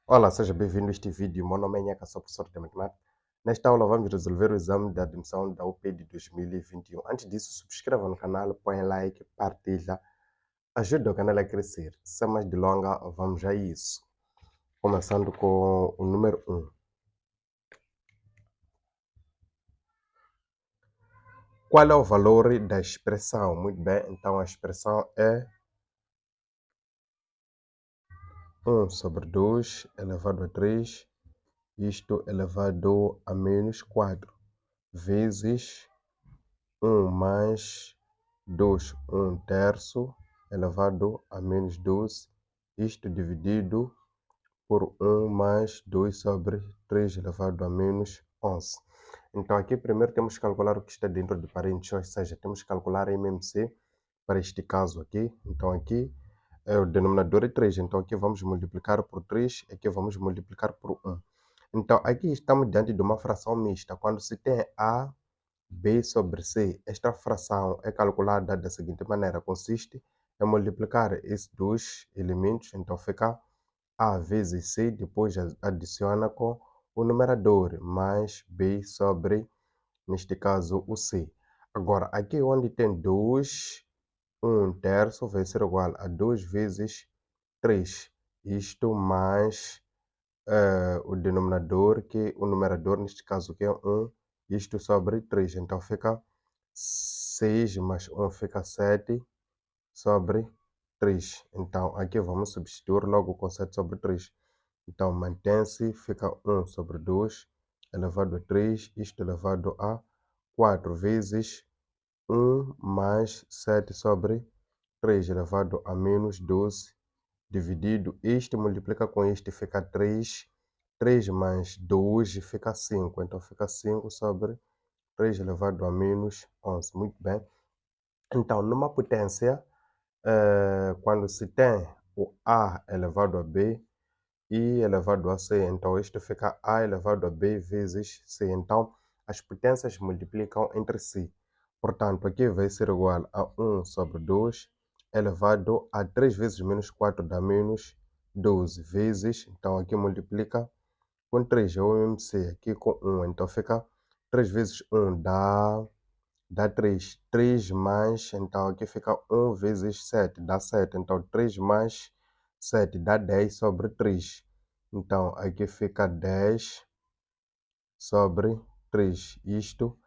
Olá, seja bem-vindo a este vídeo. Meu nome é Nhaka, sou professor de matemática. Nesta aula vamos resolver o exame de admissão da UP de 2021. Antes disso, subscreva no canal, põe like, partilha, ajuda o canal a crescer. Sem mais delongas, vamos a isso. Começando com o número 1. Qual é o valor da expressão? Muito bem, então a expressão é 1 sobre 2 elevado a 3, isto elevado a menos 4, vezes 1 mais 2, 1/3 elevado a menos 12, isto dividido por 1 mais 2 sobre 3 elevado a menos 11. Então, aqui primeiro temos que calcular o que está dentro de parênteses, ou seja, temos que calcular a MMC para este caso aqui. Então, aqui o denominador é 3, então aqui vamos multiplicar por 3, aqui vamos multiplicar por 1. Então, aqui estamos diante de uma fração mista. Quando se tem A B sobre C. Esta fração é calculada da seguinte maneira: consiste em multiplicar esses dois elementos, então fica A vezes C, depois adiciona com o numerador, mais B sobre, neste caso, o C. Agora, aqui onde tem 2, 1/3 vai ser igual a 2 vezes 3. Isto mais o denominador, que o numerador, neste caso, que é 1, isto sobre 3. Então, fica 6 mais 1 fica 7 sobre 3. Então, aqui vamos substituir logo com 7 sobre 3. Então, mantém-se, fica 1 sobre 2 elevado a 3, isto elevado a 4 vezes 1 mais 7 sobre 3 elevado a menos 12, dividido, este multiplica com este, fica 3, 3 mais 2 fica 5, então fica 5 sobre 3 elevado a menos 11, muito bem. Então, numa potência, quando se tem o A elevado a B e elevado a C, então isto fica A elevado a B vezes C, então as potências multiplicam entre si. Portanto, aqui vai ser igual a 1 sobre 2 elevado a 3 vezes menos 4 dá menos 12 vezes, então aqui multiplica com 3, é o MMC, aqui com 1, então fica 3 vezes 1 dá 3, 3 mais, então aqui fica 1 vezes 7, dá 7, então 3 mais 7 dá 10 sobre 3, então aqui fica 10 sobre 3, isto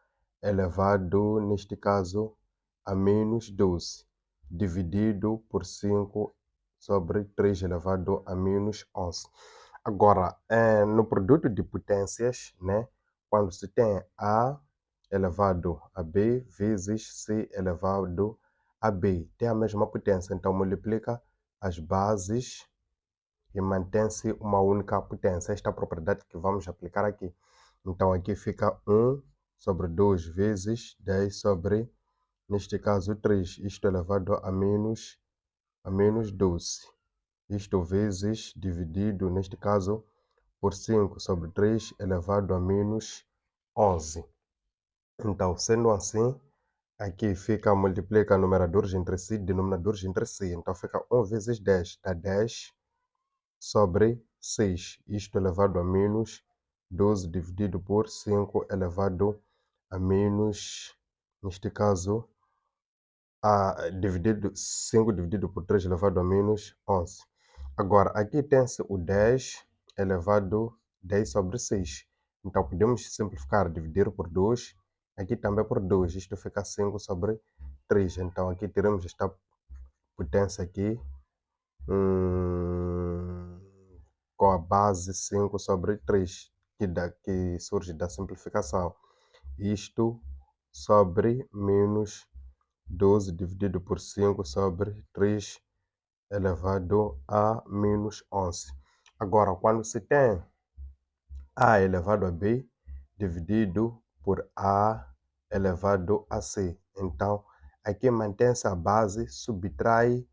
elevado, neste caso, a menos 12, dividido por 5 sobre 3 elevado a menos 11. Agora, no produto de potências, né, quando se tem A elevado a B vezes C elevado a B, tem a mesma potência, então multiplica as bases e mantém-se uma única potência. Esta é a propriedade que vamos aplicar aqui. Então, aqui fica 1 sobre 2 vezes 10 sobre, neste caso, 3. Isto elevado a menos 12. Isto vezes, dividido, neste caso, por 5 sobre 3 elevado a menos 11. Então, sendo assim, aqui fica, multiplica numeradores entre si, denominadores entre si. Então, fica 1 vezes 10, dá 10 sobre 6, isto elevado a menos 12 dividido por 5 elevado a menos, neste caso, dividido 5 dividido por 3 elevado a menos 11. Agora, aqui tem-se o 10 elevado a 10 sobre 6. Então, podemos simplificar, dividir por 2, aqui também por 2, isto fica 5 sobre 3. Então, aqui teremos esta potência aqui, com a base 5 sobre 3, que surge da simplificação. Isto sobre menos 12 dividido por 5 sobre 3 elevado a menos 11. Agora, quando se tem A elevado a B dividido por A elevado a C, então aqui mantém-se a base, subtrai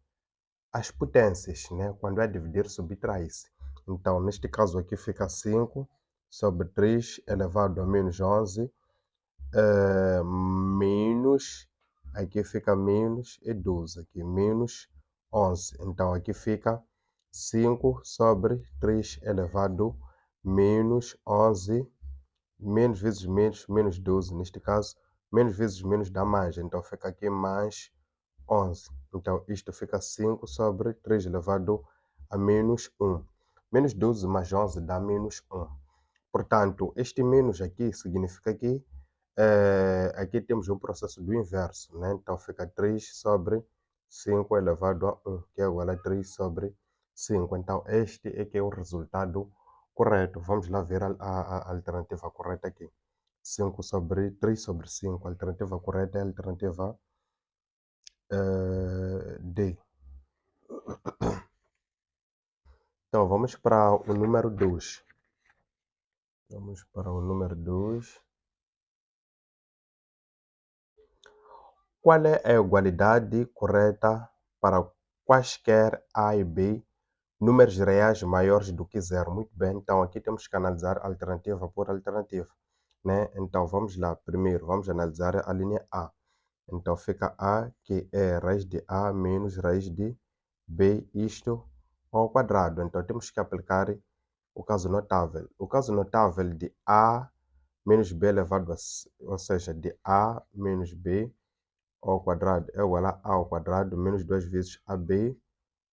as potências, né? Quando é dividir, subtrai-se. Então, neste caso aqui fica 5 sobre 3 elevado a menos 11, menos, aqui fica menos e 12, aqui menos 11. Então, aqui fica 5 sobre 3 elevado menos 11, menos vezes menos, menos 12, neste caso, menos vezes menos dá mais, então fica aqui mais 11. Então, isto fica 5 sobre 3 elevado a menos 1. Menos 12 mais 11 dá menos 1. Portanto, este menos aqui significa que aqui temos um processo do inverso, né? Então, fica 3 sobre 5 elevado a 1, que é igual a 3 sobre 5. Então, este é que é o resultado correto. Vamos lá ver a alternativa correta aqui. 5 sobre 3 sobre 5. A alternativa correta é a alternativa D. Então, vamos para o número 2. Vamos para o número 2. Qual é a igualdade correta para quaisquer A e B, números reais maiores do que zero? Muito bem, então aqui temos que analisar alternativa por alternativa, né? Então vamos lá, primeiro vamos analisar a linha A. Então fica A, que é raiz de A menos raiz de B, isto ao quadrado. Então temos que aplicar o caso notável. O caso notável de A menos B elevado a, ou seja, de A menos B ao quadrado é igual a ao quadrado menos 2 vezes AB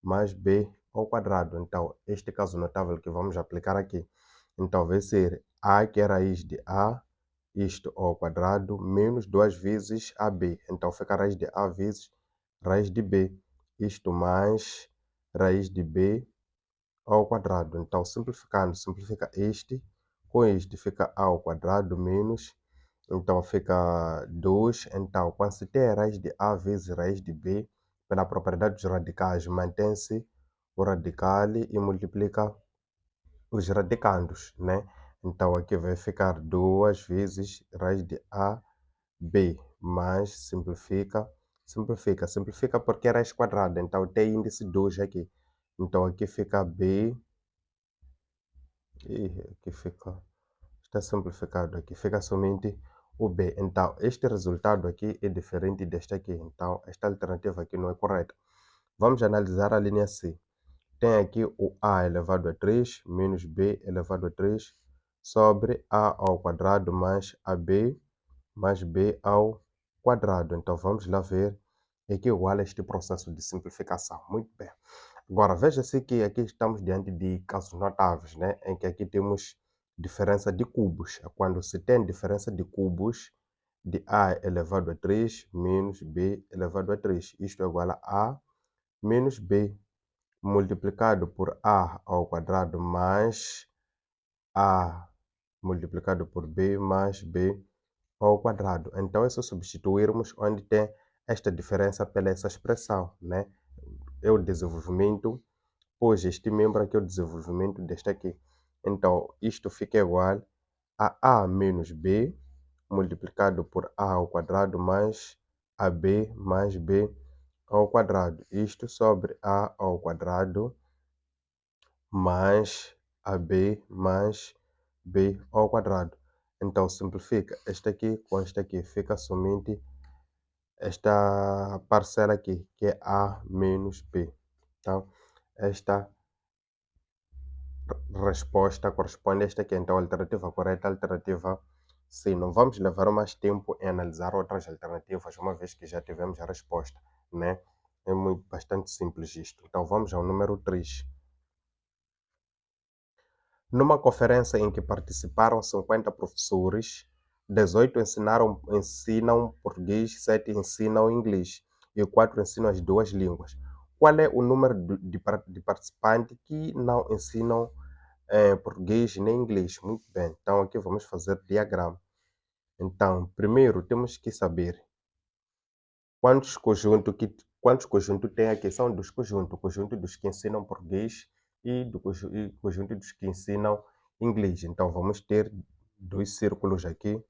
mais B ao quadrado. Então, este caso notável que vamos aplicar aqui. Então, vai ser A, que é raiz de A, isto ao quadrado, menos 2 vezes AB. Então, fica raiz de A vezes raiz de B. Isto mais raiz de B ao quadrado. Então, simplificando, simplifica este com este. Fica A ao quadrado menos, então fica 2. Então, quando se tem a raiz de A vezes raiz de B, pela propriedade dos radicais, mantém-se o radical e multiplica os radicandos, né? Então, aqui vai ficar 2 vezes raiz de A, B, mais simplifica porque é raiz quadrada, então tem índice 2 aqui. Então, aqui fica B, e aqui fica, está simplificado aqui, fica somente o B. Então, este resultado aqui é diferente deste aqui. Então, esta alternativa aqui não é correta. Vamos analisar a linha C. Tem aqui o A elevado a 3 menos B elevado a 3 sobre A ao quadrado mais AB mais B ao quadrado. Então, vamos lá ver é que igual a este processo de simplificação. Muito bem. Agora, veja-se que aqui estamos diante de casos notáveis, né? Em que aqui temos diferença de cubos. Quando se tem diferença de cubos de A elevado a 3 menos B elevado a 3. Isto é igual a A menos B multiplicado por A ao quadrado mais A multiplicado por B mais B ao quadrado. Então, é só substituirmos onde tem esta diferença pela essa expressão, né? É o desenvolvimento, pois este membro aqui é o desenvolvimento deste aqui. Então, isto fica igual a A menos B multiplicado por A ao quadrado mais AB mais B ao quadrado. Isto sobre A ao quadrado mais AB mais B ao quadrado. Então, simplifica este aqui com este aqui. Fica somente esta parcela aqui, que é A menos B. Então, esta resposta corresponde a esta aqui. Então, a alternativa correta é a alternativa C. Não vamos levar mais tempo em analisar outras alternativas, uma vez que já tivemos a resposta, né? É bastante simples isto. Então, vamos ao número 3. Numa conferência em que participaram 50 professores, 18 ensinam português, 7 ensinam inglês e 4 ensinam as duas línguas. Qual é o número de participantes que não ensinam português nem inglês? Muito bem, então aqui vamos fazer diagrama. Então, primeiro temos que saber quantos conjuntos tem aqui? São dos conjuntos. O conjunto dos que ensinam português e do conjunto dos que ensinam inglês. Então, vamos ter dois círculos aqui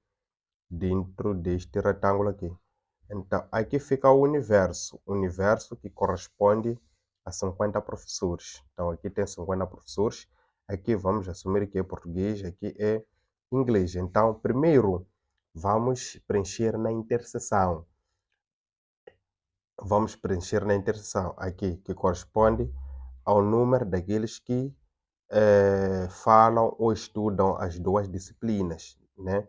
dentro deste retângulo aqui. Então, aqui fica o universo. O universo que corresponde a 50 professores. Então, aqui tem 50 professores. Aqui vamos assumir que é português, aqui é inglês. Então, primeiro, vamos preencher na interseção. Vamos preencher na interseção aqui, que corresponde ao número daqueles que falam ou estudam as duas disciplinas, né?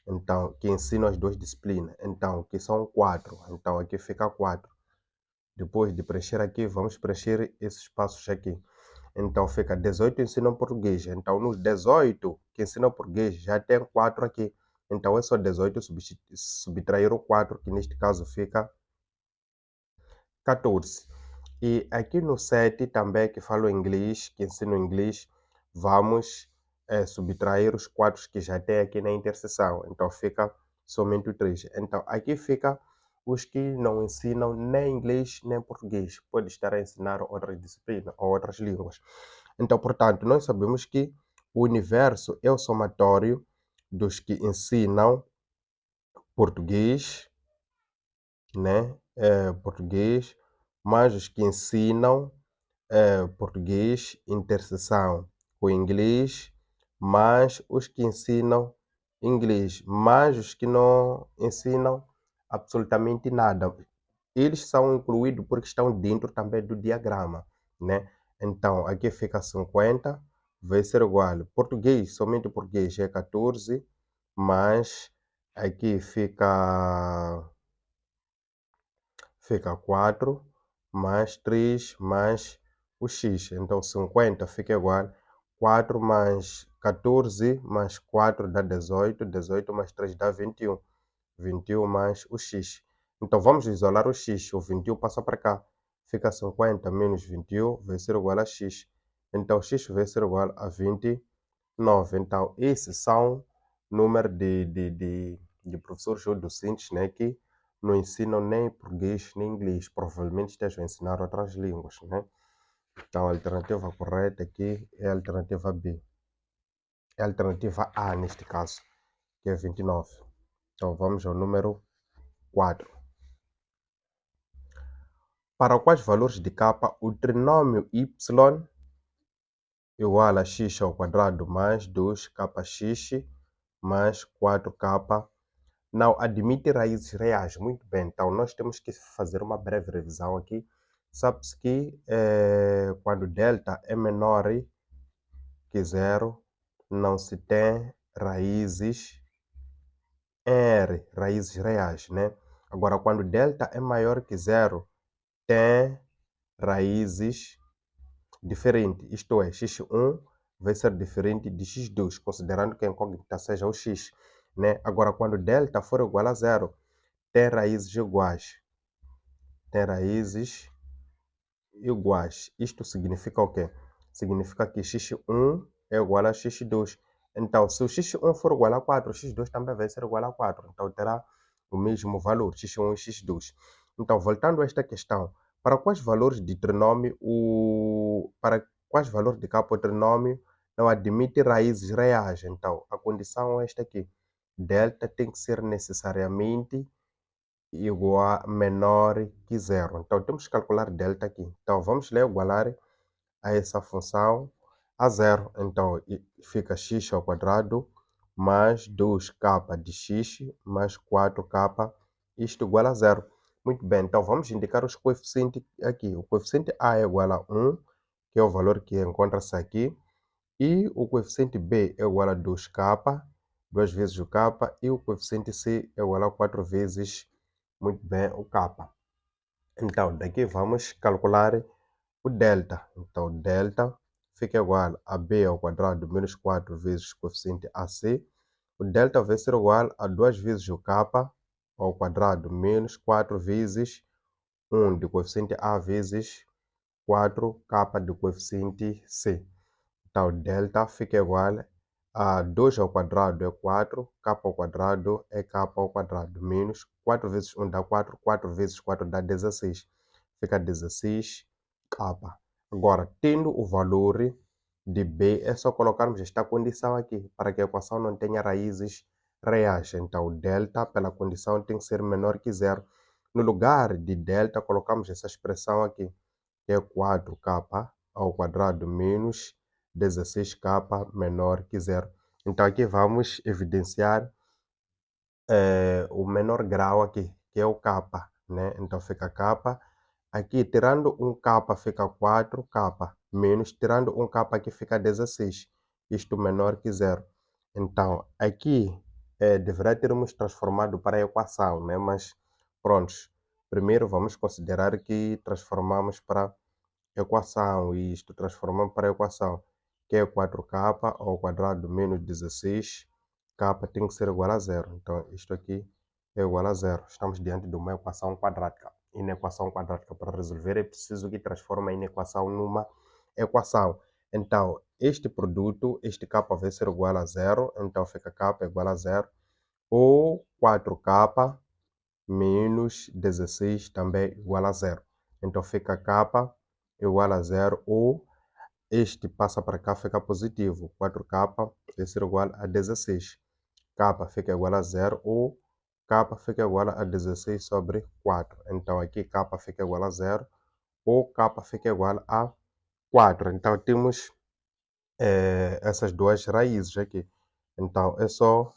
Então, que ensinam as duas disciplinas. Então, que são 4. Então, aqui fica 4. Depois de preencher aqui, vamos preencher esses espaços aqui. Então, fica 18 ensinam português. Então, nos 18 que ensinam português, já tem 4 aqui. Então, é só 18 subtrair o 4, que neste caso fica 14. E aqui no 7 também, que falo inglês, que ensino inglês, vamos subtrair os 4 que já tem aqui na interseção. Então, fica somente o 3. Então, aqui fica os que não ensinam nem inglês nem português. Pode estar a ensinar outras disciplinas ou outras línguas. Então, portanto, nós sabemos que o universo é o somatório dos que ensinam português, né? Português, mais os que ensinam português, interseção, o inglês, mais os que ensinam inglês, mais os que não ensinam absolutamente nada. Eles são incluídos porque estão dentro também do diagrama, né? Então, aqui fica 50, vai ser igual. Português, somente português é 14, mas aqui fica 4, mais 3, mais o x. Então, 50 fica igual. 4 mais 14, mais 4 dá 18. 18 mais 3 dá 21. 21 mais o x. Então, vamos isolar o x. O 21 passa para cá. Fica 50 menos 21 vai ser igual a x. Então, x vai ser igual a 29. Então, esses são número de professores ou docentes, né, que não ensinam nem português nem inglês. Provavelmente estejam a ensinar outras línguas, né? Então, a alternativa correta aqui é a alternativa B. É a alternativa A, neste caso, que é 29. Então, vamos ao número 4. Para quais valores de k o trinômio y igual a x ao quadrado mais 2kx mais 4k não admite raízes reais. Muito bem, então nós temos que fazer uma breve revisão aqui. Sabe-se que quando delta é menor que zero, não se tem raízes em R, raízes reais, né? Agora, quando delta é maior que zero, tem raízes diferentes. Isto é, x1 vai ser diferente de x2, considerando que a incógnita seja o x, né? Agora, quando delta for igual a zero, tem raízes iguais. Tem raízes iguais. Isto significa o quê? Significa que x1 é igual a x2. Então, se o x1 for igual a 4, o x2 também vai ser igual a 4. Então, terá o mesmo valor, x1 e x2. Então, voltando a esta questão, para quais valores de trinômio para quais valores de k o trinômio não admite raízes reais? Então, a condição é esta aqui. Delta tem que ser necessariamente igual menor que zero. Então, temos que calcular delta aqui. Então, vamos lá igualar a essa função a zero. Então, fica x ao quadrado mais 2k de x mais 4k, isto igual a zero. Muito bem, então vamos indicar os coeficientes aqui. O coeficiente A é igual a 1, que é o valor que encontra-se aqui. E o coeficiente B é igual a 2k, 2 vezes o k, e o coeficiente C é igual a 4 vezes, muito bem, o k. Então, daqui vamos calcular o delta. Então, delta fica igual a B ao quadrado menos 4 vezes o coeficiente AC. O delta vai ser igual a 2 vezes o k ao quadrado menos 4 vezes 1 do coeficiente A vezes 4k do coeficiente C. Então, delta fica igual a 2 ao quadrado é 4, k ao quadrado é k ao quadrado, menos 4 vezes 1 dá 4, 4 vezes 4 dá 16. Fica 16k. Agora, tendo o valor de B, é só colocarmos esta condição aqui, para que a equação não tenha raízes reais. Então, delta, pela condição, tem que ser menor que zero. No lugar de delta, colocamos essa expressão aqui, que é 4k ao quadrado menos 16k menor que zero. Então, aqui vamos evidenciar o menor grau aqui, que é o k, né? Então, fica k. Aqui, tirando um K fica 4K, menos tirando um K aqui fica 16, isto menor que zero. Então, aqui deverá termos transformado para a equação, né? Mas, prontos, primeiro vamos considerar que transformamos para equação, e isto transformamos para a equação, que é 4K ao quadrado menos 16K tem que ser igual a zero. Então, isto aqui é igual a zero. Estamos diante de uma equação quadrática. E na equação quadrática, para resolver, é preciso que transforme a inequação numa equação. Então, este produto, este K vai ser igual a zero. Então, fica K igual a zero. Ou 4K menos 16 também igual a zero. Então, fica K igual a zero. Ou este passa para cá, fica positivo. 4K vai ser igual a 16. K fica igual a zero. Ou K fica igual a 16 sobre 4. Então, aqui K fica igual a zero. Ou K fica igual a 4. Então, temos essas duas raízes aqui. Então, é só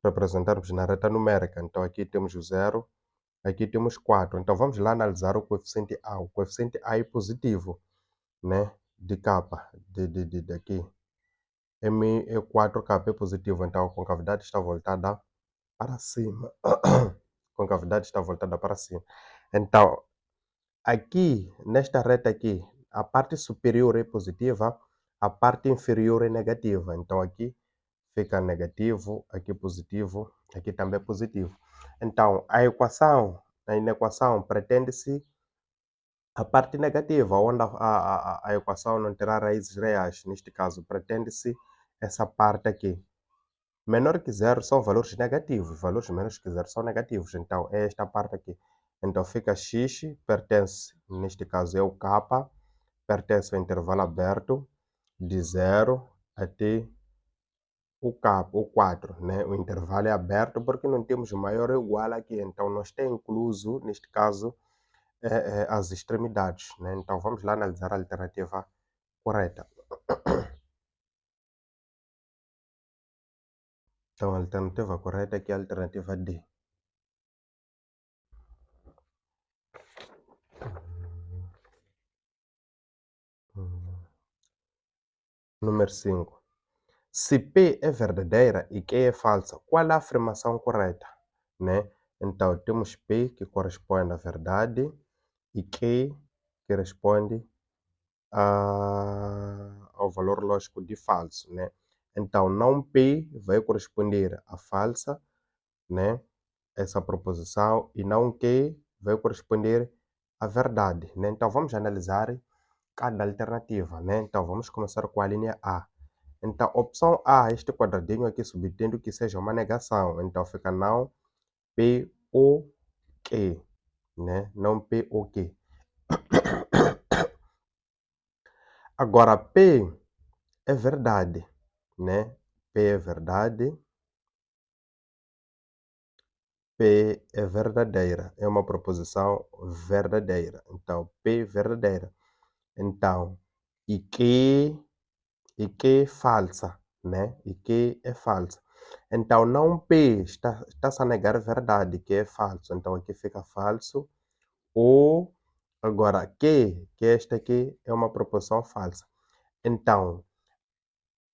representarmos na reta numérica. Então, aqui temos o zero, aqui temos 4. Então, vamos lá analisar o coeficiente A. O coeficiente A é positivo, né? De K, daqui. M é 4K é positivo, então a concavidade está voltada para cima. A concavidade está voltada para cima. Então, aqui, nesta reta aqui, a parte superior é positiva, a parte inferior é negativa. Então, aqui fica negativo, aqui positivo, aqui também positivo. Então, na inequação, pretende-se a parte negativa, onde a equação não terá raízes reais. Neste caso, pretende-se essa parte aqui. Menor que zero são valores negativos, valores menores que zero são negativos. Então, é esta parte aqui. Então, fica x, pertence, neste caso é o k, pertence ao intervalo aberto de 0 até o K, o 4, né? O intervalo é aberto porque não temos maior ou igual aqui. Então, não está incluso, neste caso, as extremidades, né? Então, vamos lá analisar a alternativa correta. Então, a alternativa correta aqui é a alternativa D. Número 5. Se P é verdadeira e Q é falsa, qual a afirmação correta? Né? Então, temos P que corresponde à verdade e Q que responde ao valor lógico de falso. Né? Então, não P vai corresponder à falsa, né? Essa proposição, e não Q vai corresponder à verdade. Né? Então, vamos analisar cada alternativa. Né? Então, vamos começar com a linha A. Então, opção A, este quadradinho aqui subtendo que seja uma negação. Então, fica não P ou Q, né? Não P ou Q. Agora, P é verdade, né? P é verdade. P é verdadeira. É uma proposição verdadeira. Então, P é verdadeira. Então, e Q é falsa, né? E Q é falsa. Então, não P está-se a negar a verdade, que é falso. Então, aqui fica falso. Ou, agora, que esta aqui é uma proposição falsa. Então,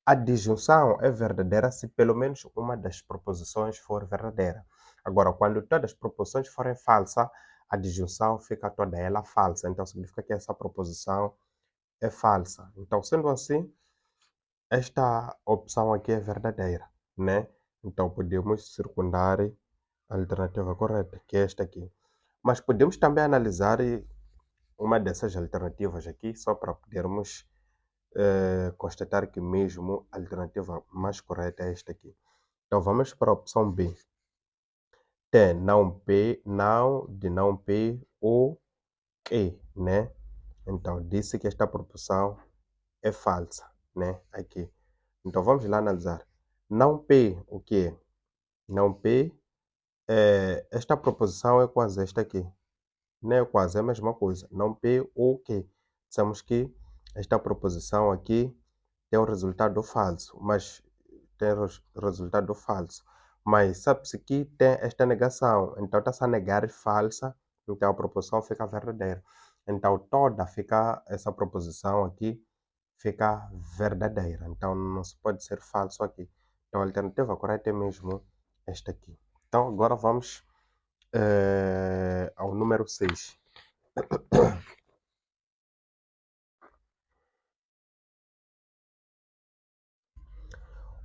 a disjunção é verdadeira se pelo menos uma das proposições for verdadeira. Agora, quando todas as proposições forem falsas, a disjunção fica toda ela falsa. Então, significa que essa proposição é falsa. Então, sendo assim, esta opção aqui é verdadeira, né? Então, podemos circundar a alternativa correta, que é esta aqui. Mas podemos também analisar uma dessas alternativas aqui, só para podermos constatar que mesmo a alternativa mais correta é esta aqui. Então, vamos para a opção B. Tem não P, não, de não P ou Q, né? Então, disse que esta proposição é falsa, né? Aqui. Então, vamos lá analisar. Não P, o que é? Não P, esta proposição é quase esta aqui. Não é quase, é a mesma coisa. Não P ou Q. Dissemos que esta proposição aqui tem um resultado falso, mas tem resultado falso. Mas sabe-se que tem esta negação. Então, está-se a negar falsa Então a proposição fica verdadeira. Então toda fica, essa proposição aqui fica verdadeira. Então não se pode ser falso aqui. Então a alternativa correta é mesmo esta aqui. Então agora vamos ao número 6.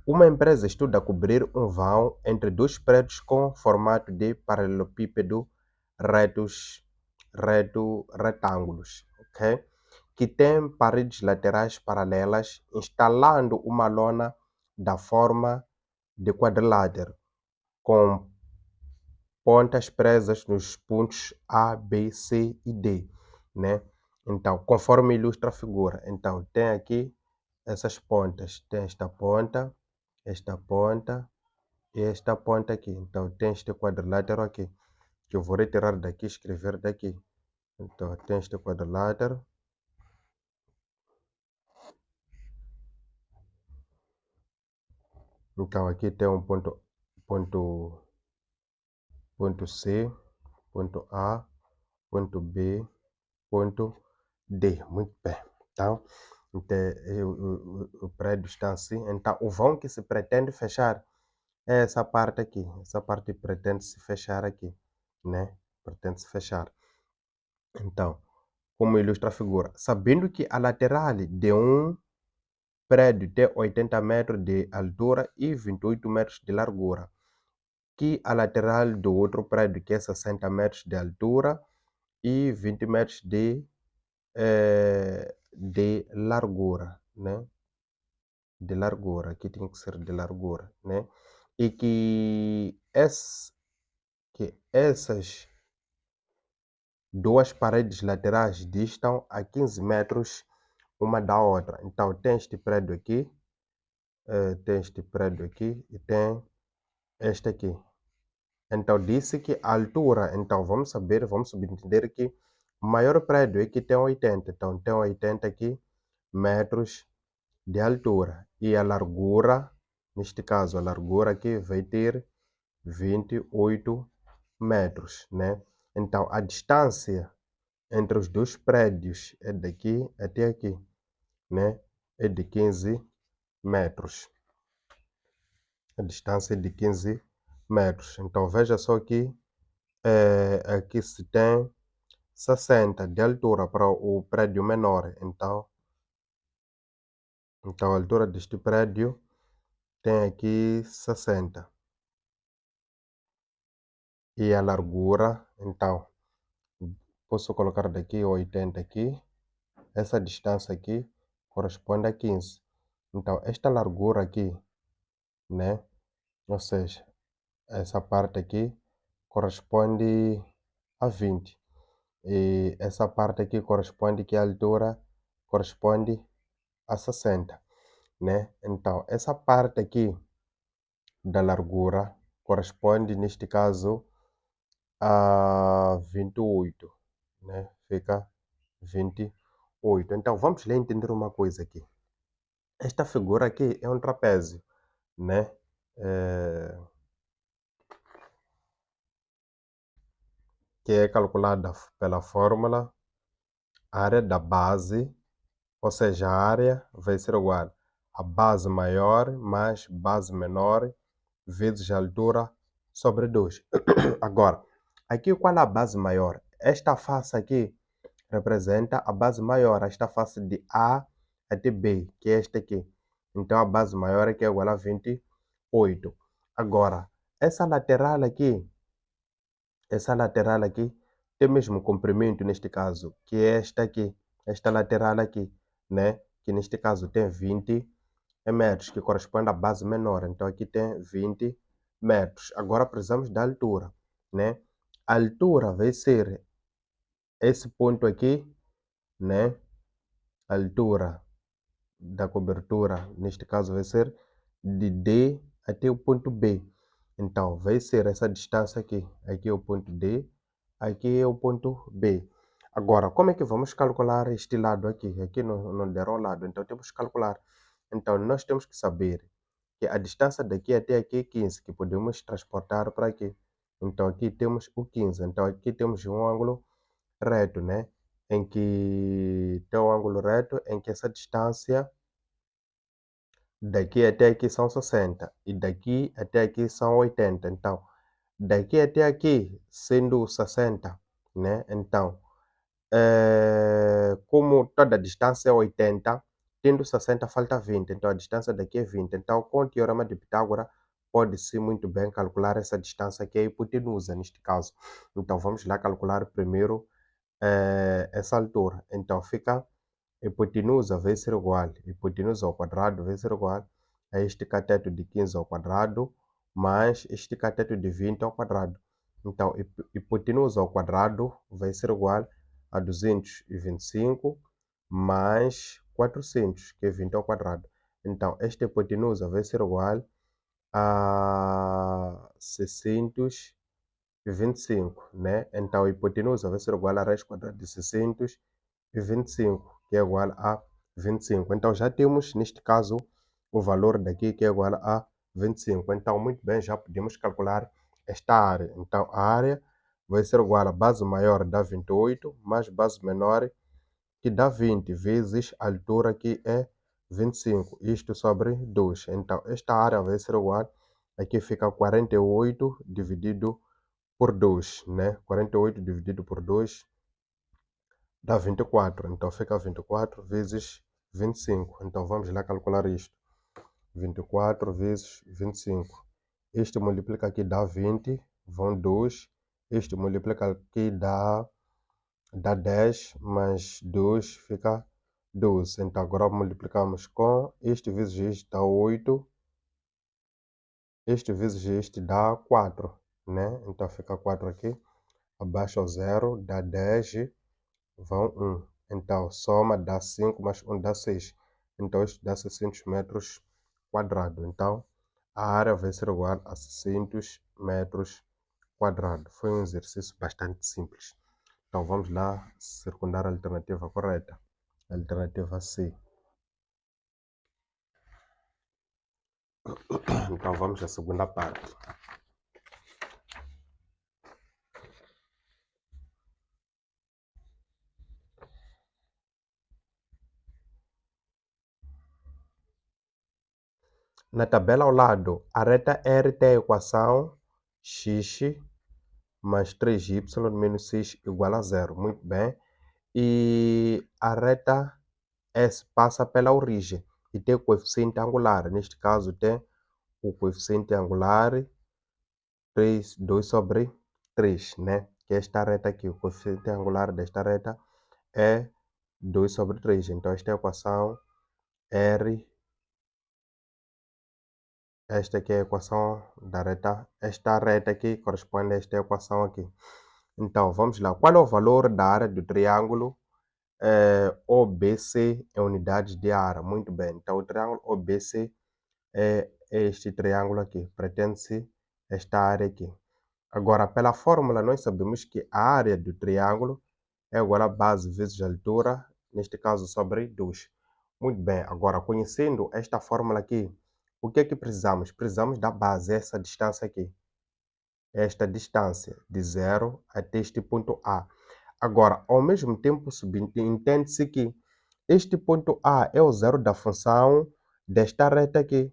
Uma empresa estuda cobrir um vão entre dois prédios com formato de paralelepípedo retângulos, ok? Que tem paredes laterais paralelas, instalando uma lona da forma de quadrilátero, com pontas presas nos pontos A, B, C e D, né? Então, conforme ilustra a figura. Então, tem aqui essas pontas. Tem esta ponta e esta ponta aqui. Então, tem este quadrilátero aqui, que eu vou retirar daqui e escrever daqui. Então, tem este quadrilátero. Então, aqui tem um ponto C, ponto A, ponto B, ponto D. Muito bem. Então, o prédio está assim. Então, o vão que se pretende fechar é essa parte aqui. Essa parte pretende se fechar aqui, né? Pretende se fechar. Então, como ilustra a figura, sabendo que a lateral de um prédio tem 80 metros de altura e 28 metros de largura, que a lateral do outro prédio que é 60 metros de altura e 20 metros de largura, né? De largura, aqui tem que ser de largura, né? E que essas duas paredes laterais distam a 15 metros uma da outra. Então, tem este prédio aqui, e tem este aqui. Então, disse que a altura, então vamos subentender que o maior prédio aqui tem 80, então tem 80 aqui metros de altura. E a largura, neste caso, a largura aqui vai ter 28 metros, né? Então, a distância entre os dois prédios é daqui até aqui, né? É de 15 metros. A distância é de 15 metros. Então, veja só que aqui se tem 60 de altura para o prédio menor. Então a altura deste prédio tem aqui 60. E a largura, então, posso colocar daqui 80 aqui. Essa distância aqui corresponde a 15. Então, esta largura aqui, né? Ou seja, essa parte aqui corresponde a 20. E essa parte aqui corresponde que a altura corresponde a 60, né? Então, essa parte aqui da largura corresponde, neste caso, a 28, né? Fica 28. Então, vamos lá entender uma coisa aqui. Esta figura aqui é um trapézio, né? Que é calculada pela fórmula área da base, ou seja, a área vai ser igual a base maior mais base menor vezes a altura sobre 2. Agora, aqui qual é a base maior? Esta face aqui representa a base maior, esta face de A até B, que é esta aqui. Então, a base maior aqui é igual a 28. Agora, essa lateral aqui tem o mesmo comprimento neste caso, que é esta aqui, esta lateral aqui, né? Que neste caso tem 20 metros, que corresponde à base menor. Então aqui tem 20 metros. Agora precisamos da altura, né? A altura vai ser esse ponto aqui, né? A altura da cobertura, neste caso vai ser de D até o ponto B. Então, vai ser essa distância aqui. Aqui é o ponto D, aqui é o ponto B. Agora, como é que vamos calcular este lado aqui? Aqui não deram lado, então temos que calcular. Então, nós temos que saber que a distância daqui até aqui é 15, que podemos transportar para aqui. Então, aqui temos o 15. Então, aqui temos um ângulo reto, né? Em que tem um ângulo reto em que essa distância daqui até aqui são 60 e daqui até aqui são 80. Então, daqui até aqui, sendo 60, né? Então, como toda a distância é 80, tendo 60 falta 20, então a distância daqui é 20. Então, com o teorema de Pitágoras, pode-se muito bem calcular essa distância que é a hipotenusa, neste caso. Então, vamos lá calcular primeiro essa altura. Então, fica hipotenusa vai ser igual, hipotenusa ao quadrado vai ser igual a este cateto de 15 ao quadrado, mais este cateto de 20 ao quadrado. Então, hipotenusa ao quadrado vai ser igual a 225 mais 400, que é 20 ao quadrado. Então, esta hipotenusa vai ser igual a 625, né? Então, a hipotenusa vai ser igual a raiz quadrada de 625, que é igual a 25. Então, já temos, neste caso, o valor daqui, que é igual a 25. Então, muito bem, já podemos calcular esta área. Então, a área vai ser igual a base maior dá 28, mais base menor, que dá 20, vezes a altura, que é 25. Isto sobre 2. Então, esta área vai ser igual, aqui fica 48 dividido por 2, né? 48 dividido por 2 dá 24. Então, fica 24 vezes 25. Então, vamos lá calcular isto. 24 vezes 25. Este multiplica aqui dá 20, vão 2. Este multiplica aqui dá 10, mais 2 fica 12. Então, agora multiplicamos com este vezes este dá 8. Este vezes este dá 4, né? Então, fica 4 aqui. Abaixo ao zero dá 10, vão 1. Então, soma dá 5, mais 1 dá 6. Então, isto dá 600 metros quadrados. Então, a área vai ser igual a 600 metros quadrados. Foi um exercício bastante simples. Então, vamos lá circundar a alternativa correta. Alternativa C. Então, vamos à segunda parte. Na tabela ao lado, a reta R tem a equação x mais 3y menos x igual a zero. Muito bem. E a reta S passa pela origem e tem o coeficiente angular. Neste caso, tem o coeficiente angular 3, 2 sobre 3, né? Que é esta reta aqui. O coeficiente angular desta reta é 2 sobre 3. Então, esta é a equação R. Esta aqui é a equação da reta. Esta reta aqui corresponde a esta equação aqui. Então, vamos lá. Qual é o valor da área do triângulo OBC em unidades de área? Muito bem. Então, o triângulo OBC é este triângulo aqui. Pretende-se esta área aqui. Agora, pela fórmula, nós sabemos que a área do triângulo é igual a base vezes a altura, neste caso sobre 2. Muito bem. Agora, conhecendo esta fórmula aqui, o que é que precisamos? Precisamos da base, essa distância aqui. Esta distância de 0 até este ponto A. Agora, ao mesmo tempo, entende-se que este ponto A é o zero da função desta reta aqui.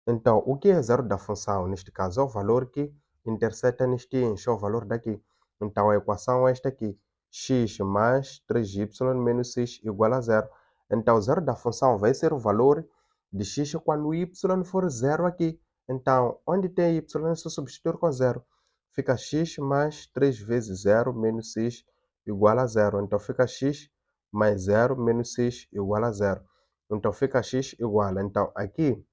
Então, o que é zero da função? Neste caso, é o valor que interseta neste eixo, é o valor daqui. Então, a equação é esta aqui. X mais 3y menos x igual a zero. Então, o zero da função vai ser o valor de x quando o y for zero aqui. Então, onde tem y, é só substituir com zero. Fica x mais 3 vezes 0 menos x igual a zero. Então, fica x mais 0 menos x igual a zero. Então, fica x igual. Então, aqui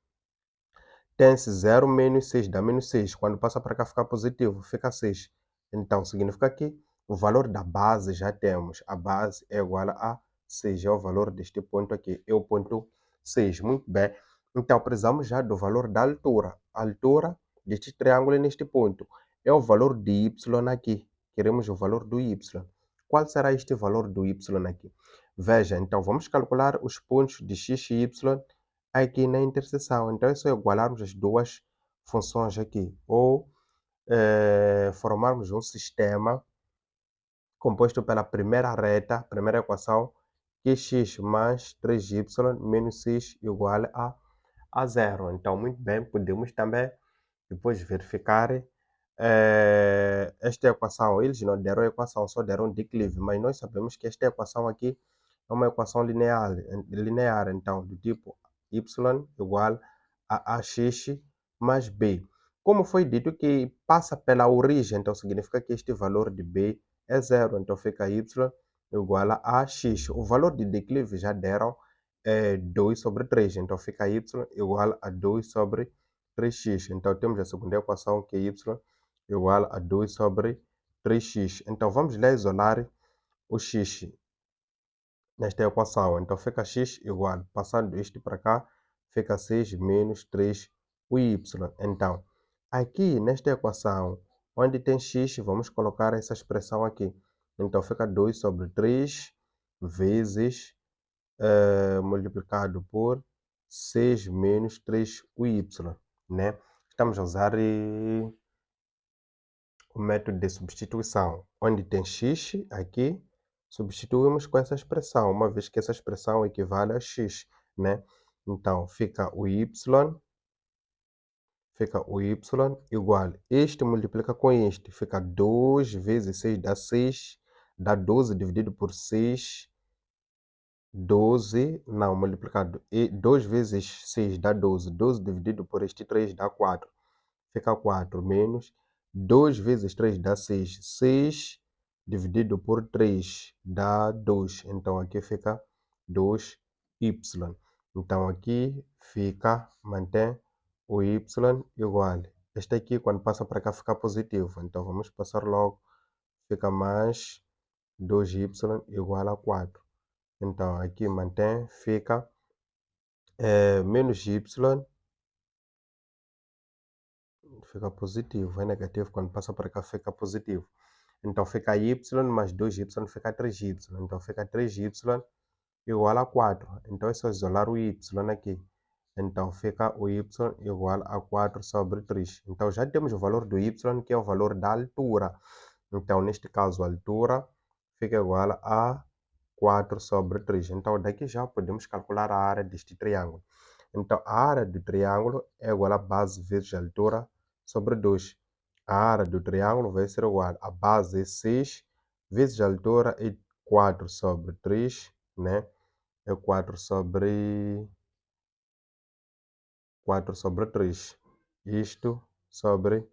tem-se 0 menos 6, dá menos 6. Quando passa para cá fica positivo, fica 6. Então, significa que o valor da base já temos. A base é igual a 6, é o valor deste ponto aqui, é o ponto 6. Muito bem. Então, precisamos já do valor da altura. A altura deste triângulo é neste ponto. É o valor de y aqui. Queremos o valor do y. Qual será este valor do y aqui? Veja, então, vamos calcular os pontos de x e y aqui na interseção. Então, é só igualarmos as duas funções aqui. Ou formarmos um sistema composto pela primeira reta, primeira equação, que x mais 3y menos x igual a zero. Então, muito bem, podemos também depois verificar esta equação. Eles não deram a equação, só deram declive, mas nós sabemos que esta equação aqui é uma equação linear, então, do tipo y igual a ax mais b. Como foi dito que passa pela origem, então significa que este valor de b é zero, então fica y igual a x. O valor de declive já deram 2 sobre 3, então fica y igual a 2 sobre 3x. Então temos a segunda equação que é y igual a 2 sobre 3x. Então vamos lá isolar o x nesta equação. Então fica x igual, passando isto para cá, fica 6 menos 3y. Então, aqui nesta equação, onde tem x, vamos colocar essa expressão aqui. Então fica 2 sobre 3 vezes multiplicado por 6 menos 3y, né? Estamos a usar o método de substituição, onde tem x aqui, substituímos com essa expressão, uma vez que essa expressão equivale a x, né? Então, fica o y igual, este multiplica com este, fica 2 vezes 6 dá 6, dá 12 dividido por 6, 12, não, multiplicado, 2 vezes 6 dá 12, 12 dividido por este 3 dá 4, fica 4 menos 2 vezes 3 dá 6. 6 dividido por 3 dá 2. Então, aqui fica 2y. Então, aqui fica, mantém o y igual. Este aqui, quando passa para cá, fica positivo. Então, vamos passar logo. Fica mais 2y igual a 4. Então, aqui mantém, fica menos y fica positivo, é negativo, quando passa para cá fica positivo. Então fica y mais 2y fica 3y, então fica 3y igual a 4. Então é só isolar o y aqui. Então fica o y igual a 4 sobre 3. Então já temos o valor do y, que é o valor da altura. Então neste caso a altura fica igual a 4 sobre 3. Então daqui já podemos calcular a área deste triângulo. Então a área do triângulo é igual a base vezes a altura sobre 2. A área do triângulo vai ser igual a base é 6 vezes a altura é 4 sobre 3, né? É 4 sobre 3. Isto sobre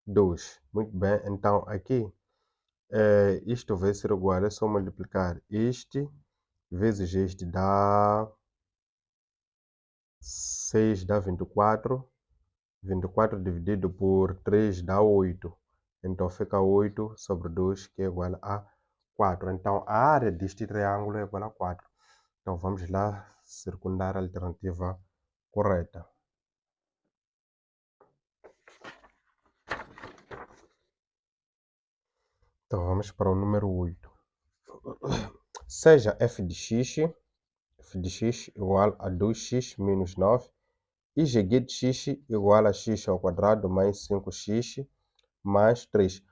2. Muito bem, então aqui isto vai ser igual, é só multiplicar este vezes este dá 6 dá 24. 24 dividido por 3 dá 8. Então fica 8 sobre 2, que é igual a 4. Então a área deste triângulo é igual a 4. Então vamos lá circundar a alternativa correta. Então vamos para o número 8. Seja f de x igual a 2x menos 9 e g de x igual a x ao quadrado mais 5x mais 3.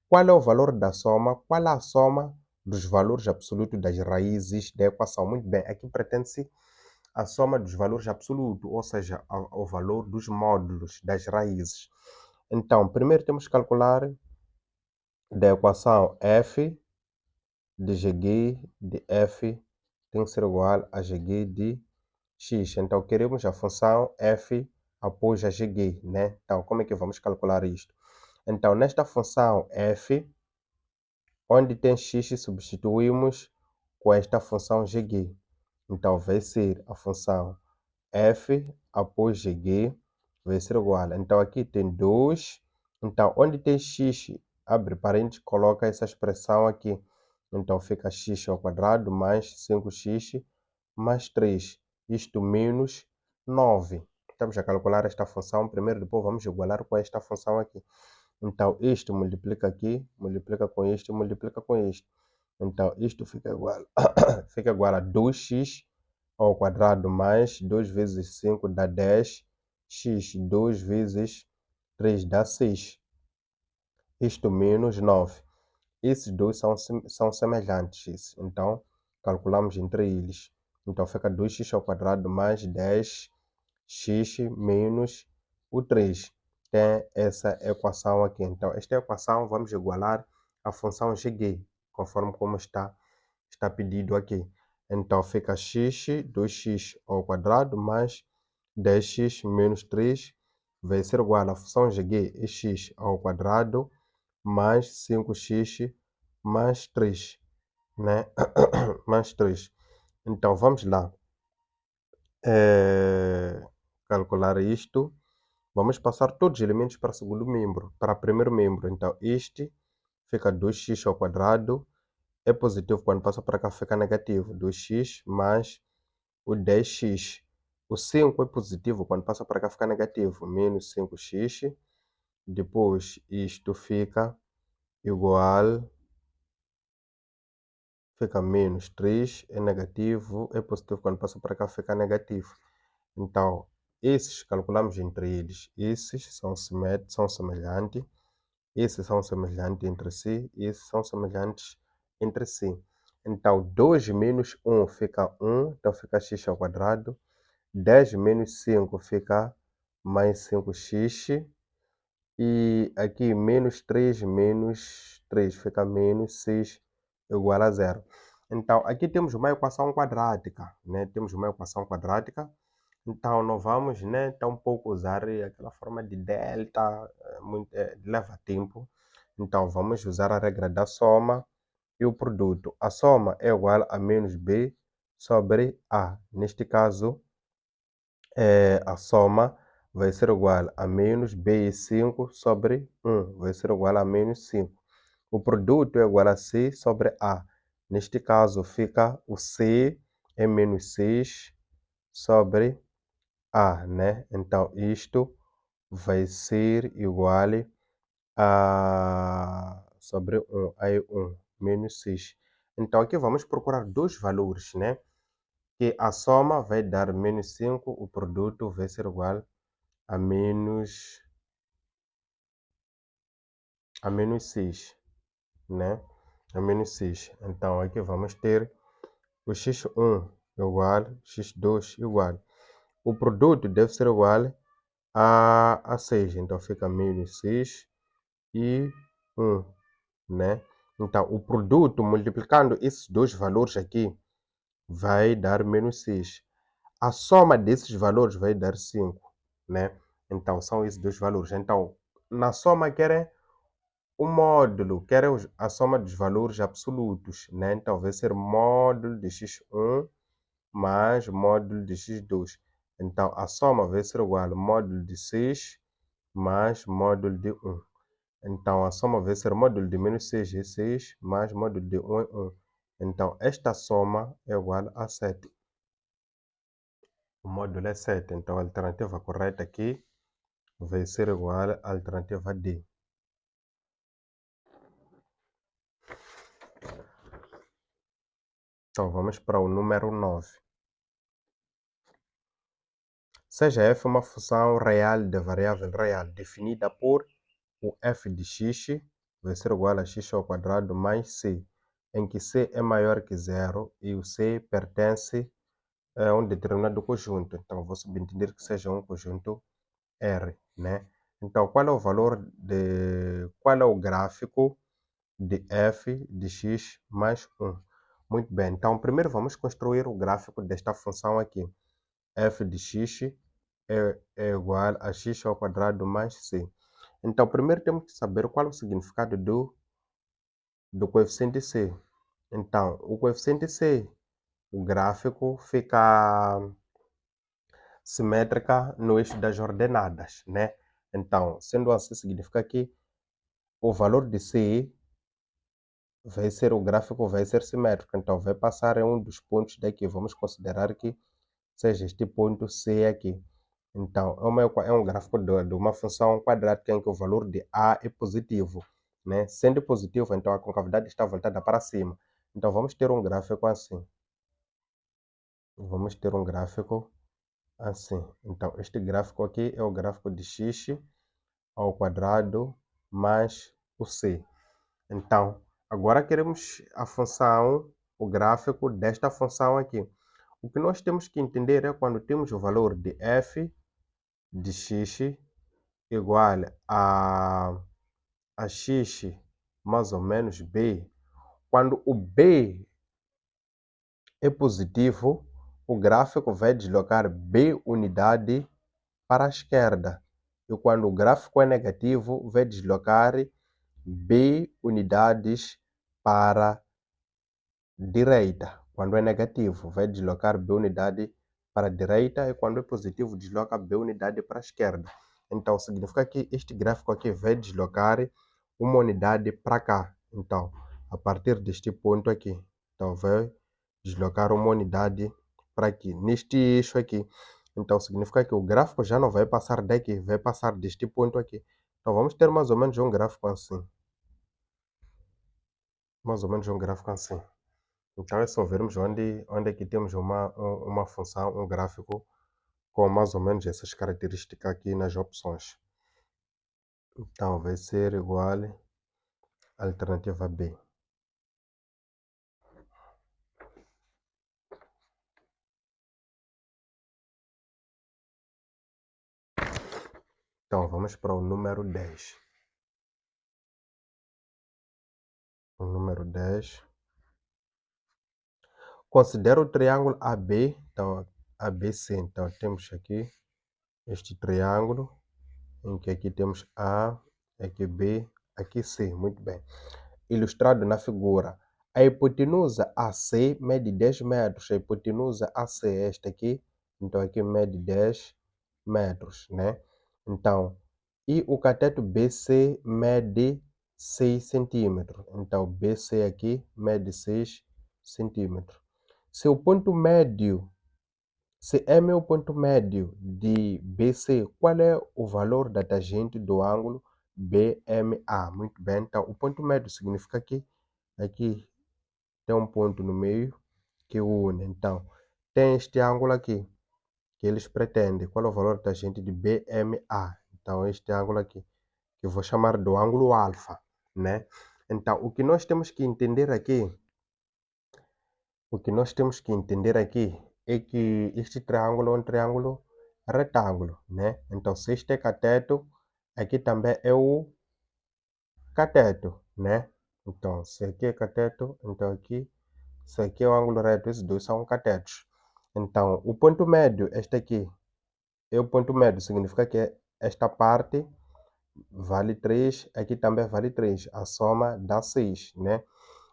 Qual é o valor da soma? Qual é a soma dos valores absolutos das raízes da equação? Muito bem, aqui pretende-se a soma dos valores absolutos, ou seja, o valor dos módulos das raízes. Então, primeiro temos que calcular da equação f de gg de f tem que ser igual a gg de x. Então, queremos a função f após a gg, né? Então, como é que vamos calcular isto? Então, nesta função f, onde tem x, substituímos com esta função gg. Então, vai ser a função f após gg, vai ser igual. Então, aqui tem 2. Então, onde tem x, abre parênteses, coloca essa expressão aqui. Então, fica x ao quadrado mais 5x mais 3. Isto menos 9. Estamos a calcular esta função primeiro, depois vamos igualar com esta função aqui. Então, isto multiplica aqui, multiplica com isto, multiplica com isto. Então, isto fica igual, fica igual a 2x ao quadrado mais 2 vezes 5 dá 10, x 2 vezes 3 dá 6. isto menos 9. Esses dois são semelhantes, então calculamos entre eles. Então fica 2x ao quadrado mais 10x menos o 3. Tem essa equação aqui. Então esta equação vamos igualar a função GG, conforme como está pedido aqui. Então fica x, 2x ao quadrado mais 10x menos 3 vai ser igual à função GG é x ao quadrado mais 5x mais 3, né? mais 3. Então vamos lá calcular isto. Vamos passar todos os elementos para o segundo membro, para o primeiro membro. Então este fica 2x ao quadrado. É positivo, quando passa para cá fica negativo. 2x mais o 10x. O 5 é positivo, quando passa para cá fica negativo. Menos 5x. Depois isto fica igual. Fica menos 3, é negativo. É positivo, quando passa para cá fica negativo. Então, esses calculamos entre eles. Esses são semelhantes. Esses são semelhantes entre si. Esses são semelhantes entre si. Então, 2 menos 1 fica 1. Então, fica x ao quadrado. 10 menos 5 fica mais 5x. E aqui, menos 3 fica menos 6 igual a 0. Então, aqui temos uma equação quadrática, né? Temos uma equação quadrática. Então, não vamos, né, tampouco usar aquela forma de delta, leva tempo. Então, vamos usar a regra da soma e o produto. A soma é igual a menos b sobre a. Neste caso, a soma vai ser igual a menos b5 sobre 1. Vai ser igual a menos 5. O produto é igual a c sobre a. Neste caso, fica o c é menos 6 sobre a, né? Então, isto vai ser igual a sobre 1, aí 1, menos 6. Então, aqui vamos procurar dois valores, né? Que a soma vai dar menos 5, o produto vai ser igual a menos 6, né? A menos 6. Então, aqui vamos ter o x1 igual, x2 igual. O produto deve ser igual a 6. Então, fica menos 6 e 1, né? Então, o produto, multiplicando esses dois valores aqui, vai dar menos 6. A soma desses valores vai dar 5, né? Então, são esses dois valores. Então, na soma, querem o módulo, querem a soma dos valores absolutos, né? Então, vai ser módulo de x1 mais módulo de x2. Então, a soma vai ser igual ao módulo de 6 mais módulo de 1. Então, a soma vai ser módulo de menos 6 é 6, mais módulo de 1 é 1. Então, esta soma é igual a 7. O módulo é 7. Então, a alternativa correta aqui vai ser igual à alternativa D. Então, vamos para o número 9. Seja f uma função real de variável real definida por o f de x vai ser igual a x ao quadrado mais c, em que c é maior que 0 e o c pertence a um determinado conjunto. Então, vou subentender que seja um conjunto R, né? Então, qual é o gráfico de f de x mais 1? Muito bem, então primeiro vamos construir o gráfico desta função aqui. F de x é igual a x ao quadrado mais c. Então, primeiro temos que saber qual é o significado do coeficiente c. Então, o coeficiente c, o gráfico fica simétrica no eixo das ordenadas, né? Então, sendo assim, significa que o valor de c o gráfico vai ser simétrico. Então, vai passar em um dos pontos daqui. Vamos considerar que seja este ponto C aqui. Então, é um gráfico de uma função quadrática em que o valor de A é positivo, né? Sendo positivo, então a concavidade está voltada para cima. Então, vamos ter um gráfico assim. Vamos ter um gráfico assim. Então, este gráfico aqui é o gráfico de x ao quadrado mais o C. Então, agora queremos a função, o gráfico desta função aqui. O que nós temos que entender é quando temos o valor de f de x igual a x mais ou menos b. Quando o b é positivo, o gráfico vai deslocar b unidade para a esquerda. E quando o gráfico é negativo, vai deslocar b unidades para a direita. Quando é negativo, vai deslocar b unidade para a direita, e quando é positivo, desloca b unidade para a esquerda. Então, significa que este gráfico aqui vai deslocar uma unidade para cá. Então, a partir deste ponto aqui, então vai deslocar uma unidade para aqui, neste eixo aqui. Então, significa que o gráfico já não vai passar daqui, vai passar deste ponto aqui. Então, vamos ter mais ou menos um gráfico assim. Mais ou menos um gráfico assim. Então, é só vermos onde é que temos uma função, um gráfico com mais ou menos essas características aqui nas opções. Então, vai ser igual à alternativa B. Então, vamos para o número 10. O número 10. Considera o triângulo AB, então, ABC. Então, temos aqui este triângulo, em que aqui temos A, aqui B, aqui C. Muito bem. Ilustrado na figura. A hipotenusa AC mede 10 metros. A hipotenusa AC é esta aqui. Então, aqui mede 10 metros, né? Então, e o cateto BC mede 6 centímetros. Então, BC aqui mede 6 centímetros. Se o ponto médio, se M é o ponto médio de BC, qual é o valor da tangente do ângulo BMA? Muito bem, então o ponto médio significa que aqui tem um ponto no meio que une. Então, tem este ângulo aqui que eles pretendem. Qual é o valor da tangente de BMA? Então, este ângulo aqui, que eu vou chamar do ângulo alfa, né? Então, o que nós temos que entender aqui é que este triângulo é um triângulo retângulo, né? Então, se este é cateto, aqui também é o cateto, né? Então, se aqui é cateto, então aqui, se aqui é o ângulo reto, esses dois são catetos. Então, o ponto médio, este aqui, é o ponto médio, significa que esta parte vale 3, aqui também vale 3. A soma dá 6, né?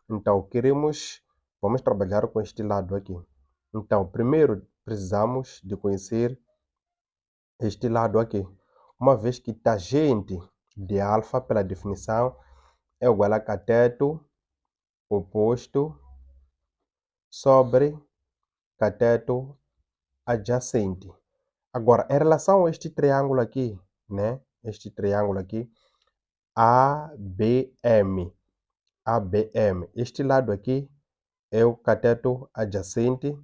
Então, vamos trabalhar com este lado aqui. Então, primeiro precisamos de conhecer este lado aqui. Uma vez que tangente de alfa, pela definição, é igual a cateto oposto sobre cateto adjacente. Agora, em relação a este triângulo aqui, né? Este triângulo aqui, ABM. ABM. Este lado aqui é o cateto adjacente.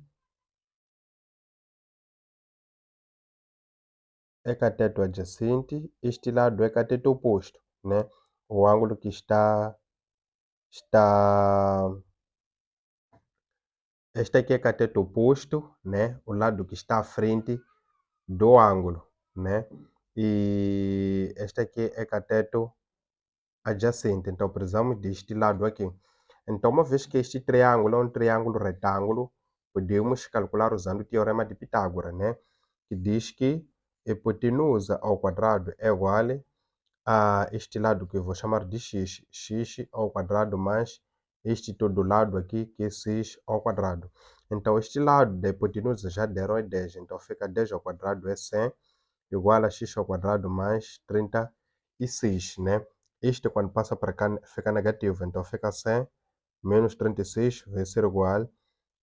É cateto adjacente. Este lado é cateto oposto, né? O ângulo que está... Este aqui é cateto oposto, né? O lado que está à frente do ângulo, né? E este aqui é cateto adjacente. Então, precisamos deste lado aqui. Então, uma vez que este triângulo é um triângulo retângulo, podemos calcular usando o teorema de Pitágoras, né? Que diz que hipotenusa ao quadrado é igual a este lado que eu vou chamar de x. X ao quadrado mais este todo lado aqui, que é 6 ao quadrado. Então, este lado da hipotenusa já deram é 10. Então, fica 10 ao quadrado é 100, igual a x ao quadrado mais 36, né? Este, quando passa para cá, fica negativo. Então, fica 100 menos 36 vai ser igual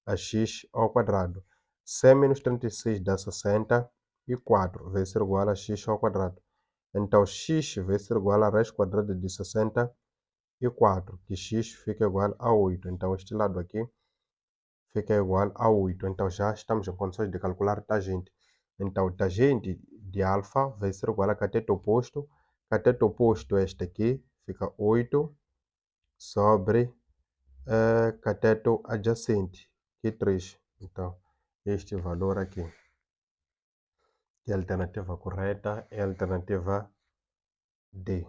a x ao quadrado. 100 menos 36 dá 64, vai ser igual a x ao quadrado. Então, x vai ser igual a raiz quadrada de 64, que x fica igual a 8. Então, este lado aqui fica igual a 8. Então, já estamos em condições de calcular tangente. Então, tangente de alfa vai ser igual a cateto oposto. Cateto oposto é este aqui, fica 8 sobre cateto adjacente, que é 3. Então, este valor aqui, que é a alternativa correta, é a alternativa D.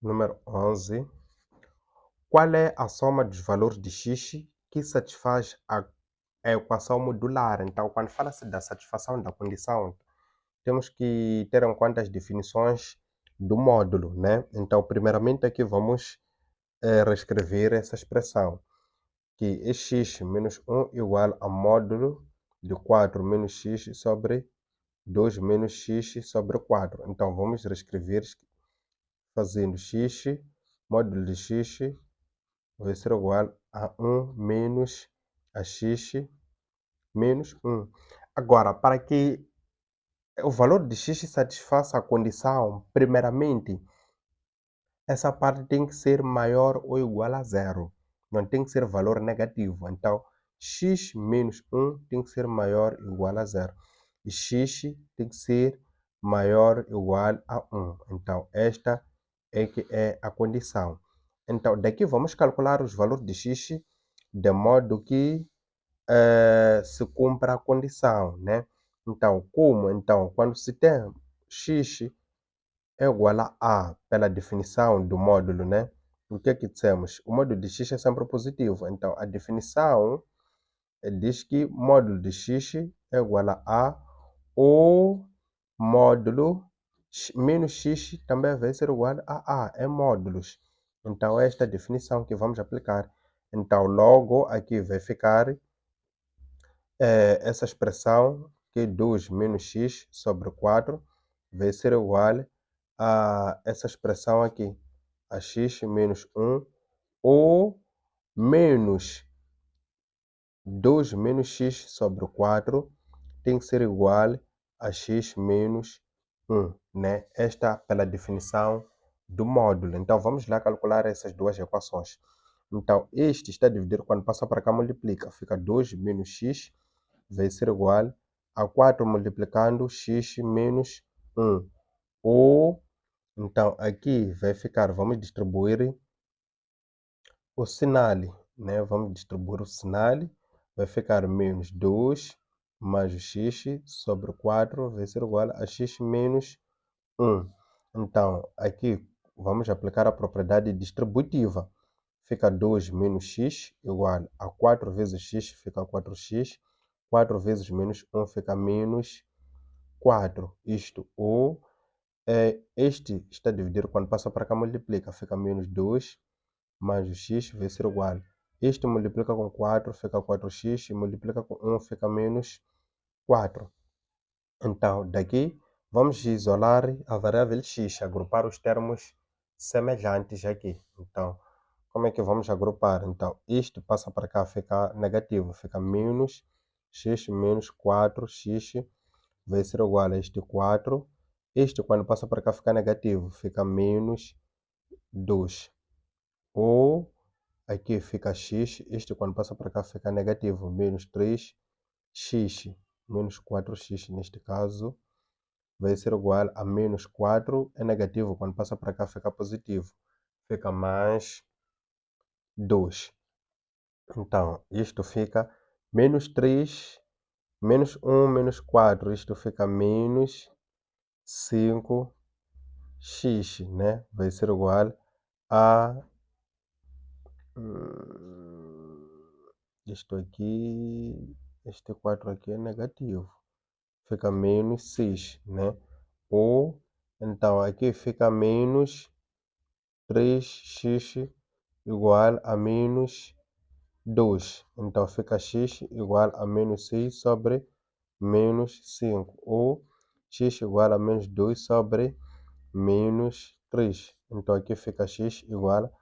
Número 11. Qual é a soma dos valores de x que satisfaz a equação modular? Então, quando fala-se da satisfação da condição, temos que ter em conta as definições do módulo, né? Então, primeiramente aqui vamos reescrever essa expressão, que é x menos 1 igual a módulo de 4 menos x sobre 2 menos x sobre 4. Então, vamos reescrever fazendo x, módulo de x vai ser igual a 1 menos a x menos 1. Agora, para que o valor de x satisfaça a condição, primeiramente, essa parte tem que ser maior ou igual a zero. Não tem que ser valor negativo. Então, x menos 1 tem que ser maior ou igual a zero. E x tem que ser maior ou igual a 1. Então, esta é que é a condição. Então, daqui vamos calcular os valores de x de modo que se cumpra a condição, né? Então, como? Então, quando se tem x é igual a A pela definição do módulo, né? O que é que dissemos? O módulo de x é sempre positivo. Então, a definição diz que módulo de x é igual a A ou módulo menos x também vai ser igual a A, é módulos. Então, esta é a definição que vamos aplicar. Então, logo aqui vai ficar essa expressão que é 2 menos x sobre 4 vai ser igual a essa expressão aqui, a x menos 1 ou menos 2 menos x sobre 4 tem que ser igual a x menos 1, né? Esta pela definição do módulo. Então, vamos lá calcular essas duas equações. Então, este está dividido, quando passa para cá, multiplica. Fica 2 menos x vai ser igual a 4 multiplicando x menos 1. Ou, então, aqui vai ficar, vamos distribuir o sinal, né? Vamos distribuir o sinal, vai ficar menos 2 mais o x sobre 4 vai ser igual a x menos 1. Então, aqui vamos aplicar a propriedade distributiva. Fica 2 menos x igual a 4 vezes x, fica 4x. 4 vezes menos 1 fica menos 4. Isto ou este está dividido, quando passa para cá multiplica, fica menos 2 mais o x vai ser igual. Este multiplica com 4, fica 4x, e multiplica com 1, fica menos 4. Então, daqui, vamos isolar a variável x, agrupar os termos semelhantes aqui. Então, como é que vamos agrupar? Então, isto passa para cá, fica negativo, fica menos x menos 4x vai ser igual a este 4. Este, quando passa para cá, fica negativo, fica menos 2. Ou aqui fica x, este quando passa para cá fica negativo, menos 3x, menos 4x neste caso, vai ser igual a menos 4, é negativo, quando passa para cá fica positivo, fica mais 2. Então, isto fica menos 3, menos 1, menos 4, isto fica menos 5x, né? Vai ser igual a isto aqui, este 4 aqui é negativo, fica menos 6, né? Ou, então, aqui fica menos 3x igual a menos 2. Então, fica x igual a menos 6 sobre menos 5. Ou x igual a menos 2 sobre menos 3. Então, aqui fica x igual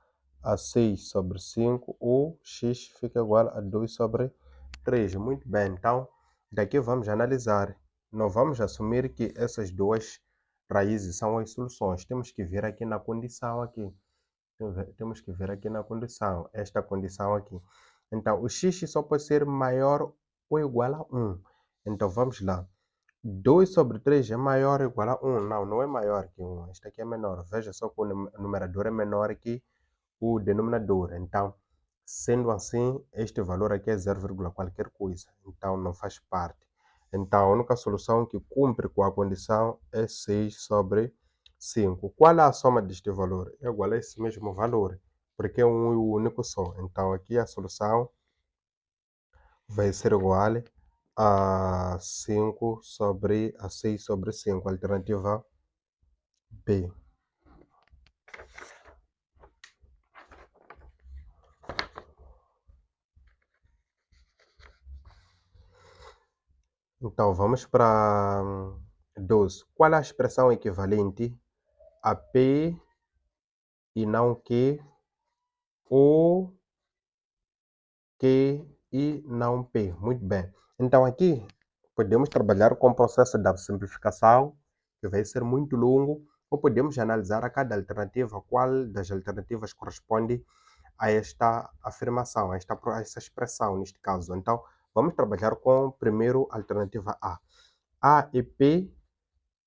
a 6 sobre 5, ou x fica igual a 2 sobre 3. Muito bem, então, daqui vamos analisar. Não vamos assumir que essas duas raízes são as soluções. Temos que ver aqui na condição aqui. Temos que ver aqui na condição, esta condição aqui. Então, o x só pode ser maior ou igual a 1. Então, vamos lá. 2 sobre 3 é maior ou igual a 1? Não, não é maior que 1. Este aqui é menor. Veja só que o numerador é menor que o denominador. Então, sendo assim, este valor aqui é 0, qualquer coisa. Então, não faz parte. Então, a única solução que cumpre com a condição é 6 sobre 5. Qual é a soma deste valor? É igual a esse mesmo valor, porque é um único só. Então, aqui a solução vai ser igual a 6 sobre 5, alternativa B. Então, vamos para 12. Qual é a expressão equivalente a P e não Q, ou Q e não P? Muito bem. Então, aqui podemos trabalhar com o processo da simplificação, que vai ser muito longo, ou podemos analisar a cada alternativa, qual das alternativas corresponde a esta afirmação, a essa expressão, neste caso. Então, vamos trabalhar com, primeiro, a alternativa A. A e P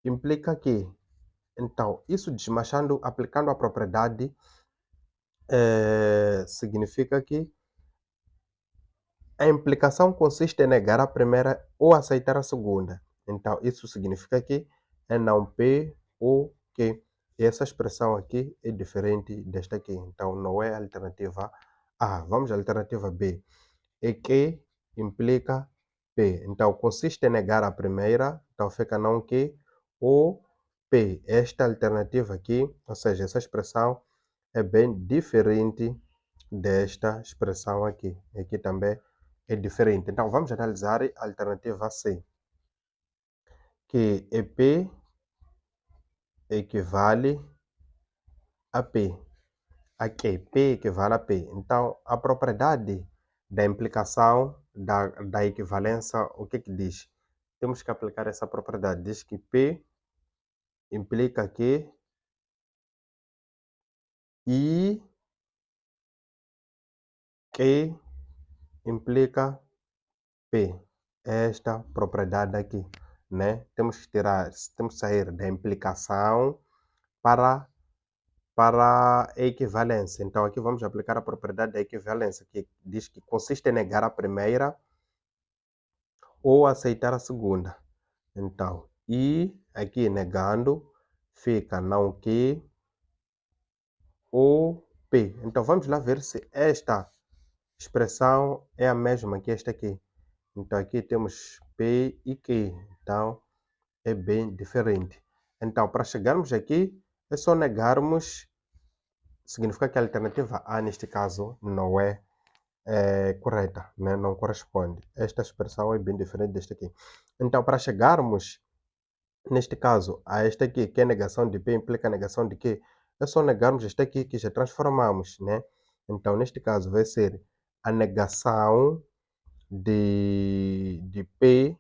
implica que, então, isso desmanchando, aplicando a propriedade, significa que a implicação consiste em negar a primeira ou aceitar a segunda. Então, isso significa que é não P ou Q. Essa expressão aqui é diferente desta aqui. Então, não é a alternativa A. Vamos à alternativa B. É que implica P. Então, consiste em negar a primeira. Então, fica não Q ou P. Esta alternativa aqui, ou seja, essa expressão é bem diferente desta expressão aqui. Aqui também é diferente. Então, vamos analisar a alternativa C, que EP equivale a P. Aqui, P equivale a P. Então, a propriedade da implicação da equivalência, o que diz? Temos que aplicar essa propriedade. Diz que P implica que I que implica P. Esta propriedade aqui, né? Temos que sair da implicação para a equivalência. Então, aqui vamos aplicar a propriedade da equivalência, que diz que consiste em negar a primeira ou aceitar a segunda. Então, e aqui negando, fica não que ou P. Então, vamos lá ver se esta expressão é a mesma que esta aqui. Então, aqui temos P e Q. Então, é bem diferente. Então, para chegarmos aqui, é só negarmos. Significa que a alternativa A, neste caso, não é correta, né? Não corresponde. Esta expressão é bem diferente desta aqui. Então, para chegarmos, neste caso, a esta aqui, que é negação de P, implica negação de Q, é só negarmos esta aqui que já transformamos, né? Então, neste caso, vai ser a negação de P,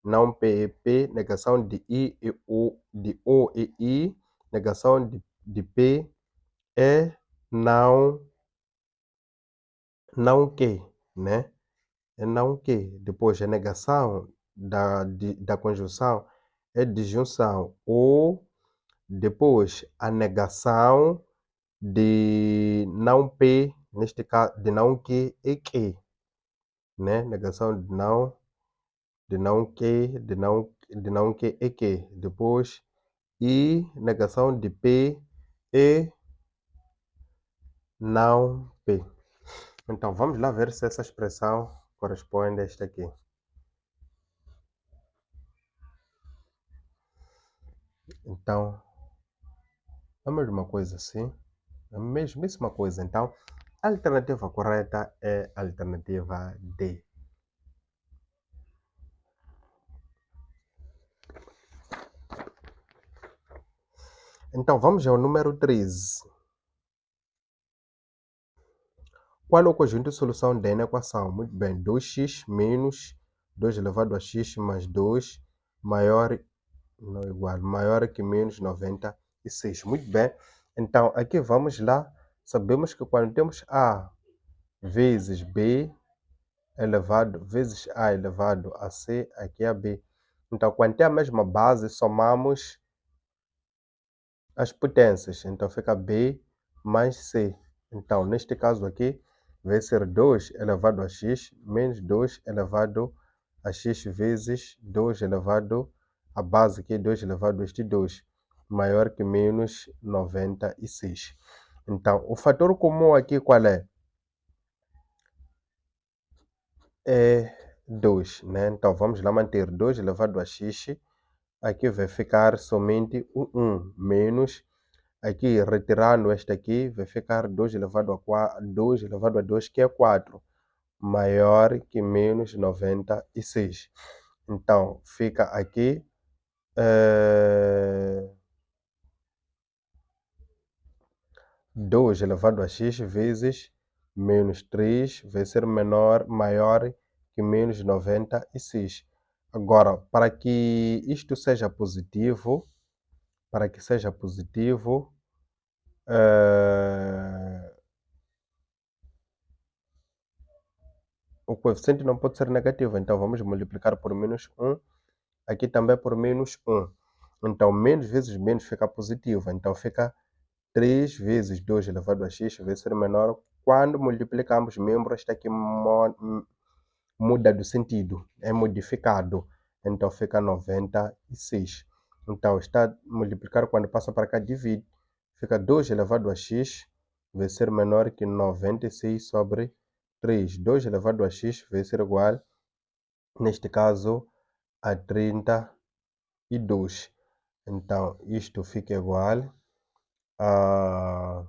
não P e P, negação de I e O, de O e I, negação de P é não que, né? É não que. Depois, a negação da conjunção é disjunção. Ou, depois, a negação de não P, neste caso, de não que é que, né? Negação de não que, de não que é que. Depois, e negação de P é não P. Então, vamos lá ver se essa expressão corresponde a esta aqui. Então, é a mesma coisa, sim. É a mesmíssima coisa. Então, a alternativa correta é a alternativa D. Então, vamos ao número 13. Qual é o conjunto de solução D na equação? Muito bem, 2x menos 2 elevado a x mais 2 maior, não igual, maior que menos 96. Muito bem. Então, aqui vamos lá. Sabemos que quando temos A vezes B elevado vezes A elevado a C, aqui é B. Então, quando tem a mesma base, somamos as potências. Então, fica B mais C. Então, neste caso aqui, vai ser 2 elevado a x menos 2 elevado a x vezes 2 elevado a base aqui, 2 elevado a este 2, maior que menos 96. Então, o fator comum aqui qual é? É 2, né? Então, vamos lá manter 2 elevado a x. Aqui vai ficar somente o 1 menos. Aqui, retirando este aqui, vai ficar 2 elevado a 4, 2 elevado a 2, que é 4, maior que menos 96. Então, fica aqui 2 elevado a x vezes menos 3 vai ser maior que menos 96. Agora, para que isto seja positivo, o coeficiente não pode ser negativo, então vamos multiplicar por menos 1, aqui também por menos 1. Então, menos vezes menos fica positivo, então fica 3 vezes 2 elevado a x vai ser menor. Quando multiplicamos membros, está aqui muda de sentido, é modificado, então fica 96. Então, está multiplicar quando passa para cá, divide, fica 2 elevado a x vai ser menor que 96 sobre 3. 2 elevado a x vai ser igual, neste caso, a 32. Então, isto fica igual a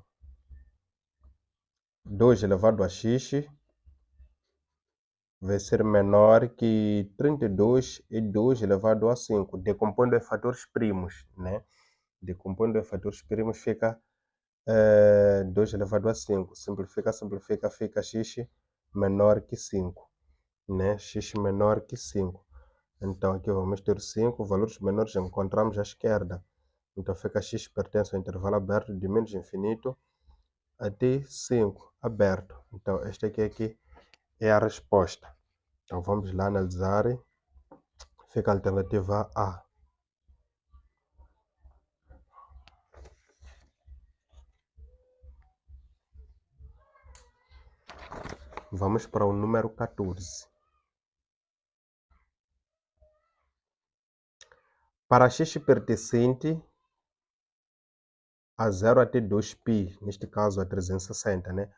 2 elevado a x vai ser menor que 32 e 2 elevado a 5, decompondo em fatores primos, né? Decompondo em fatores primos fica 2 elevado a 5. Simplifica, fica x menor que 5, né? X menor que 5. Então, aqui vamos ter 5, valores menores encontramos à esquerda. Então, fica x pertence ao intervalo aberto de menos infinito até 5, aberto. Então, esta aqui é a resposta. Então, vamos lá analisar. Fica a alternativa A. Vamos para o número 14. Para x pertencente a 0 até 2π, neste caso a 360, né?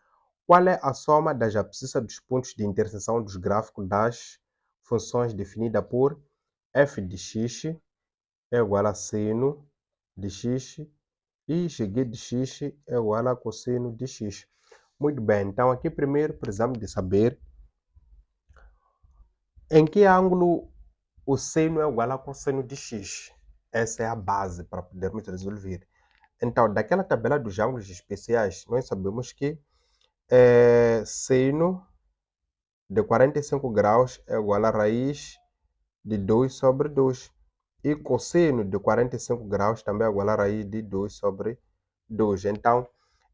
Qual é a soma das abscissas dos pontos de interseção dos gráficos das funções definida por f de x é igual a seno de x e g de x é igual a cosseno de x. Muito bem, então aqui primeiro precisamos de saber em que ângulo o seno é igual a cosseno de x. Essa é a base para podermos resolver. Então, daquela tabela dos ângulos especiais, nós sabemos que seno de 45 graus é igual a raiz de 2 sobre 2. E cosseno de 45 graus também é igual a raiz de 2 sobre 2. Então,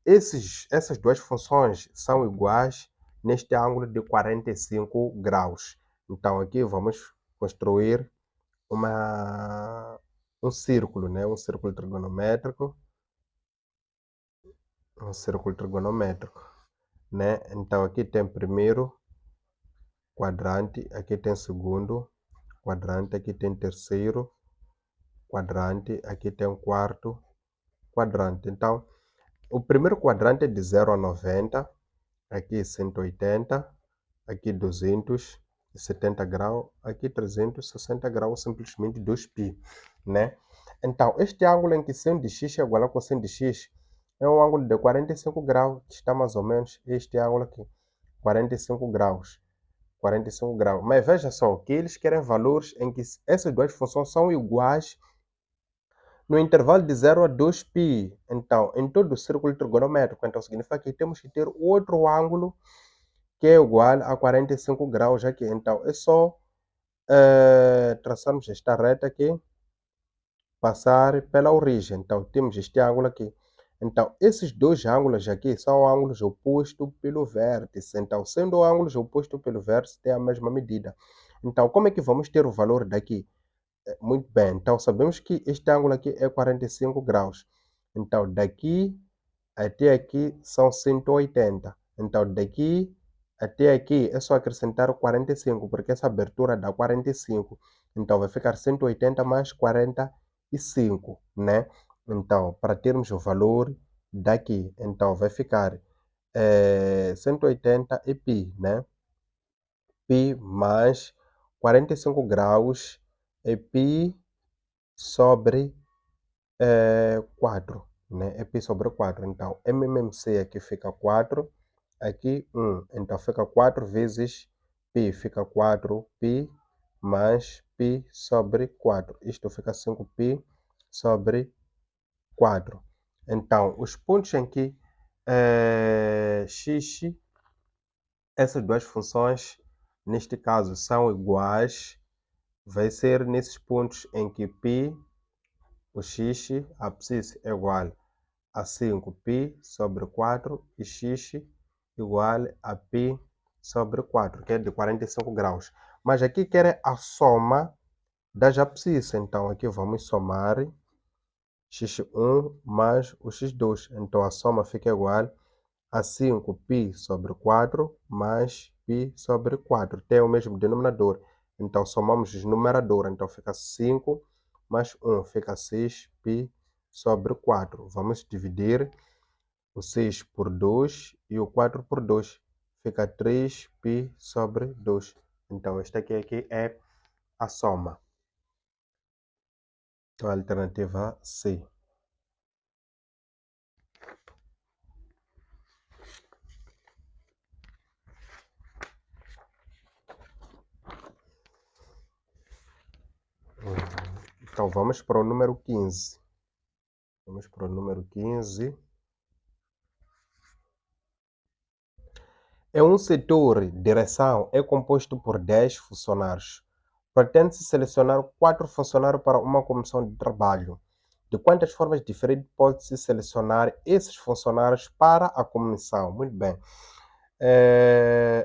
essas duas funções são iguais neste ângulo de 45 graus. Então, aqui vamos construir um círculo, né? Um círculo trigonométrico. Um círculo trigonométrico, né? Então, aqui tem primeiro quadrante, aqui tem segundo quadrante, aqui tem terceiro quadrante, aqui tem quarto quadrante. Então, o primeiro quadrante é de 0 a 90, aqui 180, aqui 270 graus, aqui 360 graus, simplesmente 2π, né? Então, este ângulo em que seno de x é igual a cosseno de x é um ângulo de 45 graus, que está mais ou menos este ângulo aqui, 45 graus. 45 graus. Mas veja só, que eles querem valores em que essas duas funções são iguais no intervalo de 0 a 2π. Então, em todo o círculo trigonométrico, então significa que temos que ter outro ângulo que é igual a 45 graus aqui. Então, é só traçarmos esta reta aqui, passar pela origem. Então, temos este ângulo aqui. Então, esses dois ângulos aqui são ângulos opostos pelo vértice. Então, sendo ângulos opostos pelo vértice, tem a mesma medida. Então, como é que vamos ter o valor daqui? Muito bem, então sabemos que este ângulo aqui é 45 graus. Então, daqui até aqui são 180. Então, daqui até aqui é só acrescentar o 45, porque essa abertura dá 45. Então, vai ficar 180 mais 45, né? Então, para termos o valor daqui, então vai ficar 180 é π, né? Π mais 45 graus é π sobre 4, né? É π sobre 4. Então, MMC aqui fica 4, aqui 1. Então, fica 4 vezes π, fica 4π mais π sobre 4. Isto fica 5π sobre 4. Então, os pontos em que x, essas duas funções, neste caso, são iguais, vai ser nesses pontos em que π, o x, a abscissa é igual a 5π sobre 4 e x igual a π sobre 4, que é de 45 graus. Mas aqui quer a soma das abscissas. Então, aqui vamos somar x1 mais o x2. Então, a soma fica igual a 5π sobre 4 mais π sobre 4. Tem o mesmo denominador. Então, somamos os numeradores. Então, fica 5 mais 1, fica 6π sobre 4. Vamos dividir o 6 por 2 e o 4 por 2. Fica 3π sobre 2. Então, esta aqui é a soma. Então, a alternativa C. Então, vamos para o número 15. Vamos para o número 15. É um setor de direção, é composto por 10 funcionários. Pretende-se selecionar 4 funcionários para uma comissão de trabalho. De quantas formas diferentes pode-se selecionar esses funcionários para a comissão? Muito bem.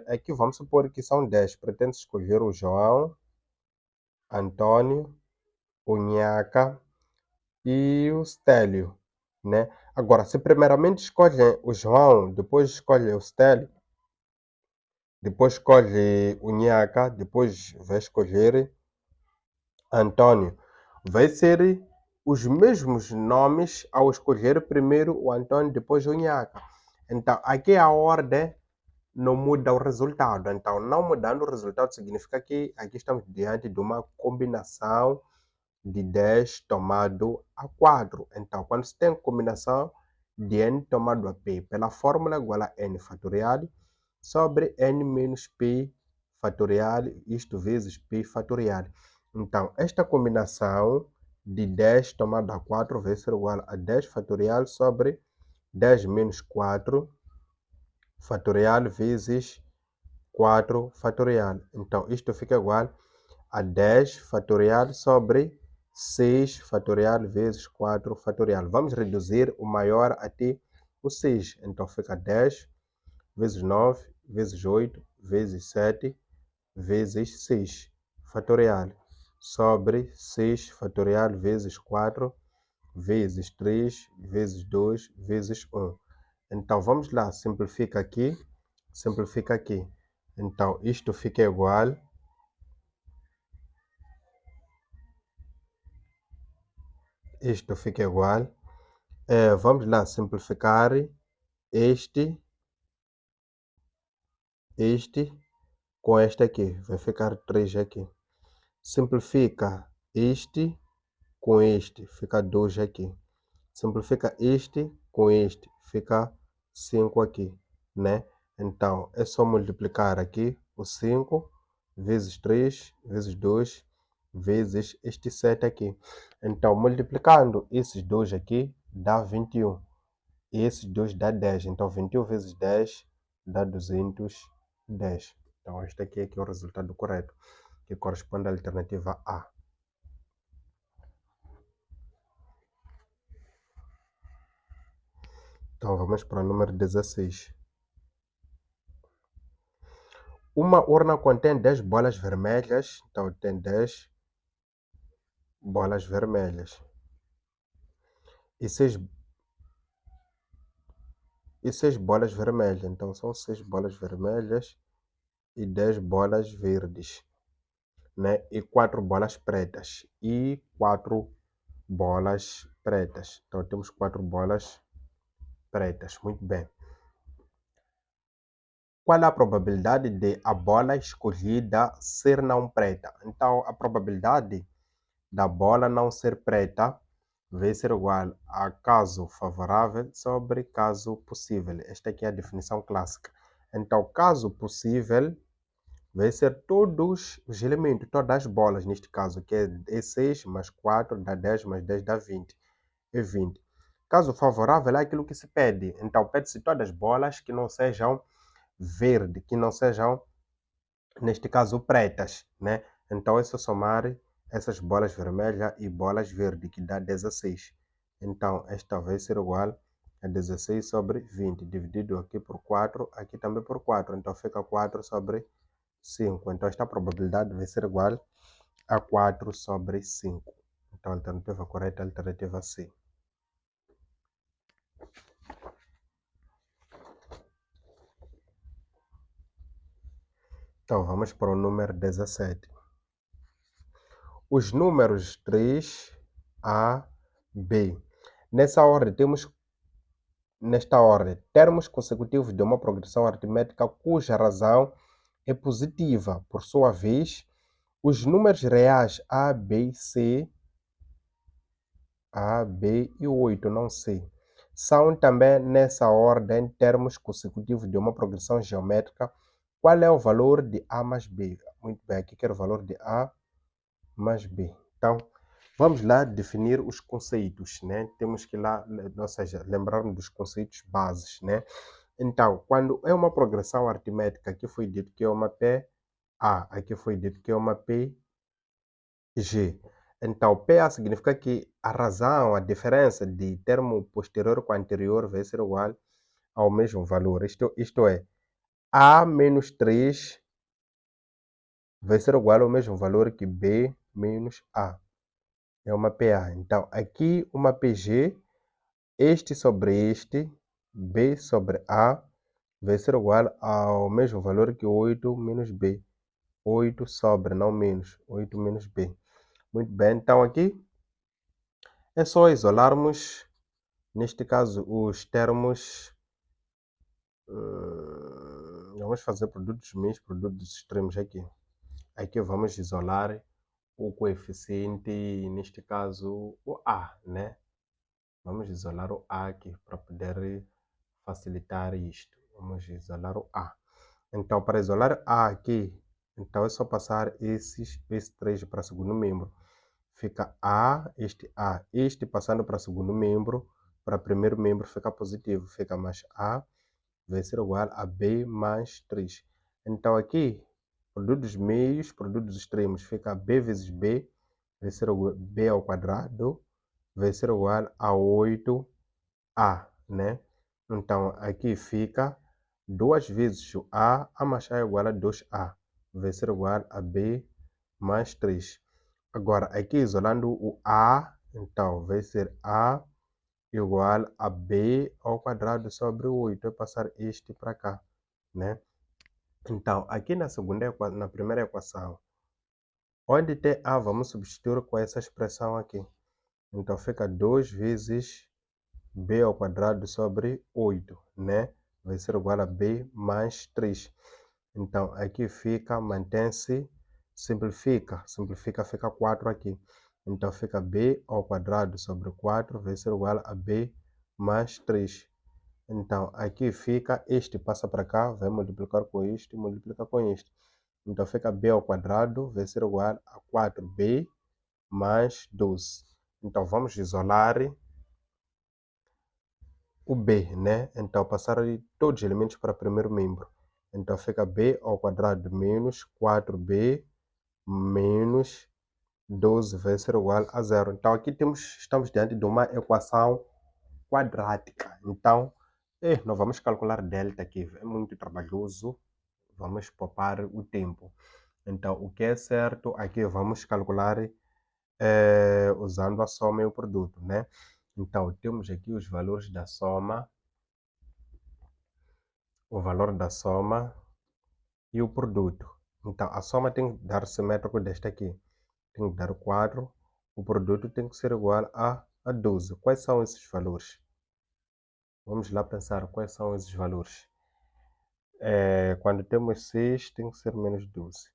Aqui vamos supor que são 10. Pretende escolher o João, Antônio, o Nhaca e o Stélio, né? Agora, se primeiramente escolhem o João, depois escolhem o Stélio, depois escolhe o Nhaca, depois vai escolher Antônio. Vai ser os mesmos nomes ao escolher primeiro o Antônio, depois o Nhaca. Então, aqui a ordem não muda o resultado. Então, não mudando o resultado significa que aqui estamos diante de uma combinação de 10 tomado a 4. Então, quando se tem combinação de n tomado a p pela fórmula igual a n fatorial sobre n menos p fatorial, isto vezes p fatorial. Então, esta combinação de 10 tomado a 4 vai ser igual a 10 fatorial sobre 10 menos 4 fatorial vezes 4 fatorial. Então, isto fica igual a 10 fatorial sobre 6 fatorial vezes 4 fatorial. Vamos reduzir o maior até o 6. Então, fica 10 vezes 9 vezes 8 vezes 7 vezes 6 fatorial sobre 6 fatorial vezes 4 vezes 3 vezes 2 vezes 1. Então, vamos lá, simplifica aqui, simplifica aqui. Então, isto fica igual vamos lá simplificar este com este aqui. Vai ficar 3 aqui. Simplifica este com este. Fica 2 aqui. Simplifica este com este. Fica 5 aqui, né? Então, é só multiplicar aqui o 5 vezes 3 vezes 2 vezes este 7 aqui. Então, multiplicando esses dois aqui, dá 21. E esses dois dá 10. Então, 21 vezes 10 dá 210. Então, este aqui é o resultado correto, que corresponde à alternativa A. Então vamos para o número 16. Uma urna contém 10 bolas vermelhas, então tem 10 bolas vermelhas. E 6 bolas vermelhas, então são 6 bolas vermelhas e 10 bolas verdes, né? E 4 bolas pretas. E 4 bolas pretas. Então temos 4 bolas pretas, muito bem. Qual é a probabilidade de a bola escolhida ser não preta? Então, a probabilidade da bola não ser preta vai ser igual a caso favorável sobre caso possível. Esta aqui é a definição clássica. Então, caso possível vai ser todos os elementos, todas as bolas, neste caso, que é 6 mais 4 dá 10, mais 10 dá 20. É 20. Caso favorável é aquilo que se pede. Então, pede-se todas as bolas que não sejam verde, que não sejam, neste caso, pretas, né? Então é só somar essas bolas vermelhas e bolas verdes, que dá 16. Então, esta vai ser igual a 16 sobre 20, dividido aqui por 4, aqui também por 4. Então, fica 4 sobre 5. Então, esta probabilidade vai ser igual a 4 sobre 5. Então, a alternativa correta é a alternativa C. Então, vamos para o número 17. Os números 3, A, B. Nesta ordem, termos consecutivos de uma progressão aritmética cuja razão é positiva. Por sua vez, os números reais A, B, C, A, B e 8, não C, são também nessa ordem termos consecutivos de uma progressão geométrica. Qual é o valor de A mais B? Muito bem, aqui quero o valor de A mais B. Então, vamos lá definir os conceitos, né? Temos que lá, ou seja, lembrarmos dos conceitos bases, né? Então, quando é uma progressão aritmética, aqui foi dito que é uma PA, aqui foi dito que é uma PG. Então, PA significa que a razão, a diferença de termo posterior com anterior vai ser igual ao mesmo valor. Isto é, A menos 3 vai ser igual ao mesmo valor que B menos A. É uma PA. Então, aqui uma PG, este sobre este, B sobre A, vai ser igual ao mesmo valor que 8 menos B. 8 sobre, não menos. 8 menos B. Muito bem, então aqui é só isolarmos, neste caso, os termos. Vamos fazer produtos mistos, produtos extremos aqui. Aqui vamos isolar o coeficiente, neste caso, o A, né? Vamos isolar o A aqui para poder facilitar isto. Vamos isolar o A. Então, para isolar A aqui, então é só passar esses 3 para o segundo membro. Fica A. Este passando para o segundo membro, para o primeiro membro fica positivo. Fica mais A vai ser igual a B mais 3. Então, aqui, produto dos meios, produto dos extremos, fica B vezes B, vai ser igual a B ao quadrado, vai ser igual a 8A, né? Então, aqui fica 2 vezes o A mais A é igual a 2A. Vai ser igual a B mais 3. Agora, aqui isolando o A, então vai ser A igual a B ao quadrado sobre 8. É passar este para cá, né? Então, aqui na primeira equação, onde tem A, vamos substituir com essa expressão aqui. Então, fica 2 vezes B ao quadrado sobre 8, né? Vai ser igual a B mais 3. Então, aqui fica, mantém-se, simplifica, fica 4 aqui. Então, fica B ao quadrado sobre 4 vai ser igual a B mais 3. Então, aqui fica, este passa para cá, vai multiplicar com este, multiplica com este. Então, fica B ao quadrado vai ser igual a 4B mais 12. Então, vamos isolar o B, né? Então, passar todos os elementos para o primeiro membro. Então, fica B ao quadrado menos 4B menos 12 vai ser igual a 0. Então, aqui estamos diante de uma equação quadrática. Então, E não vamos calcular delta aqui, é muito trabalhoso, vamos poupar o tempo. Então, o que é certo aqui, vamos calcular usando a soma e o produto, né? Então, temos aqui os valores da soma, o valor da soma e o produto. Então, a soma tem que dar simétrico deste aqui. Tem que dar 4. O produto tem que ser igual a 12. Quais são esses valores? Vamos lá pensar quais são esses valores. Quando temos 6, tem que ser menos 12.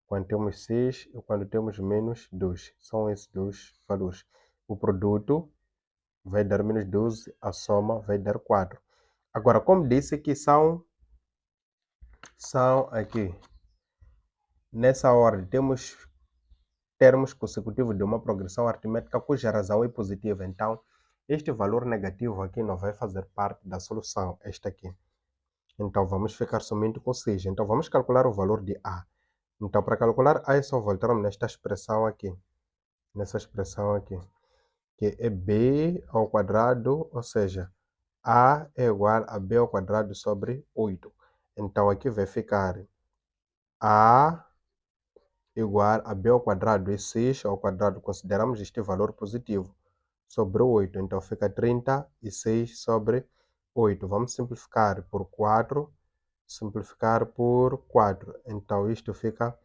Quando temos 6 e quando temos menos 2. São esses dois valores. O produto vai dar menos 12, a soma vai dar 4. Agora, como disse que são aqui, nessa ordem, temos termos consecutivos de uma progressão aritmética cuja razão é positiva. Então, este valor negativo aqui não vai fazer parte da solução, este aqui. Então, vamos ficar somente com 6. Então, vamos calcular o valor de A. Então, para calcular A, é só voltarmos nesta expressão aqui. Nessa expressão aqui. Que é B ao quadrado, ou seja, A é igual a B ao quadrado sobre 8. Então, aqui vai ficar A igual a B ao quadrado e 6 ao quadrado. Consideramos este valor positivo sobre 8. Então, fica 36 sobre 8. Vamos simplificar por 4. Simplificar por 4. Então, isto fica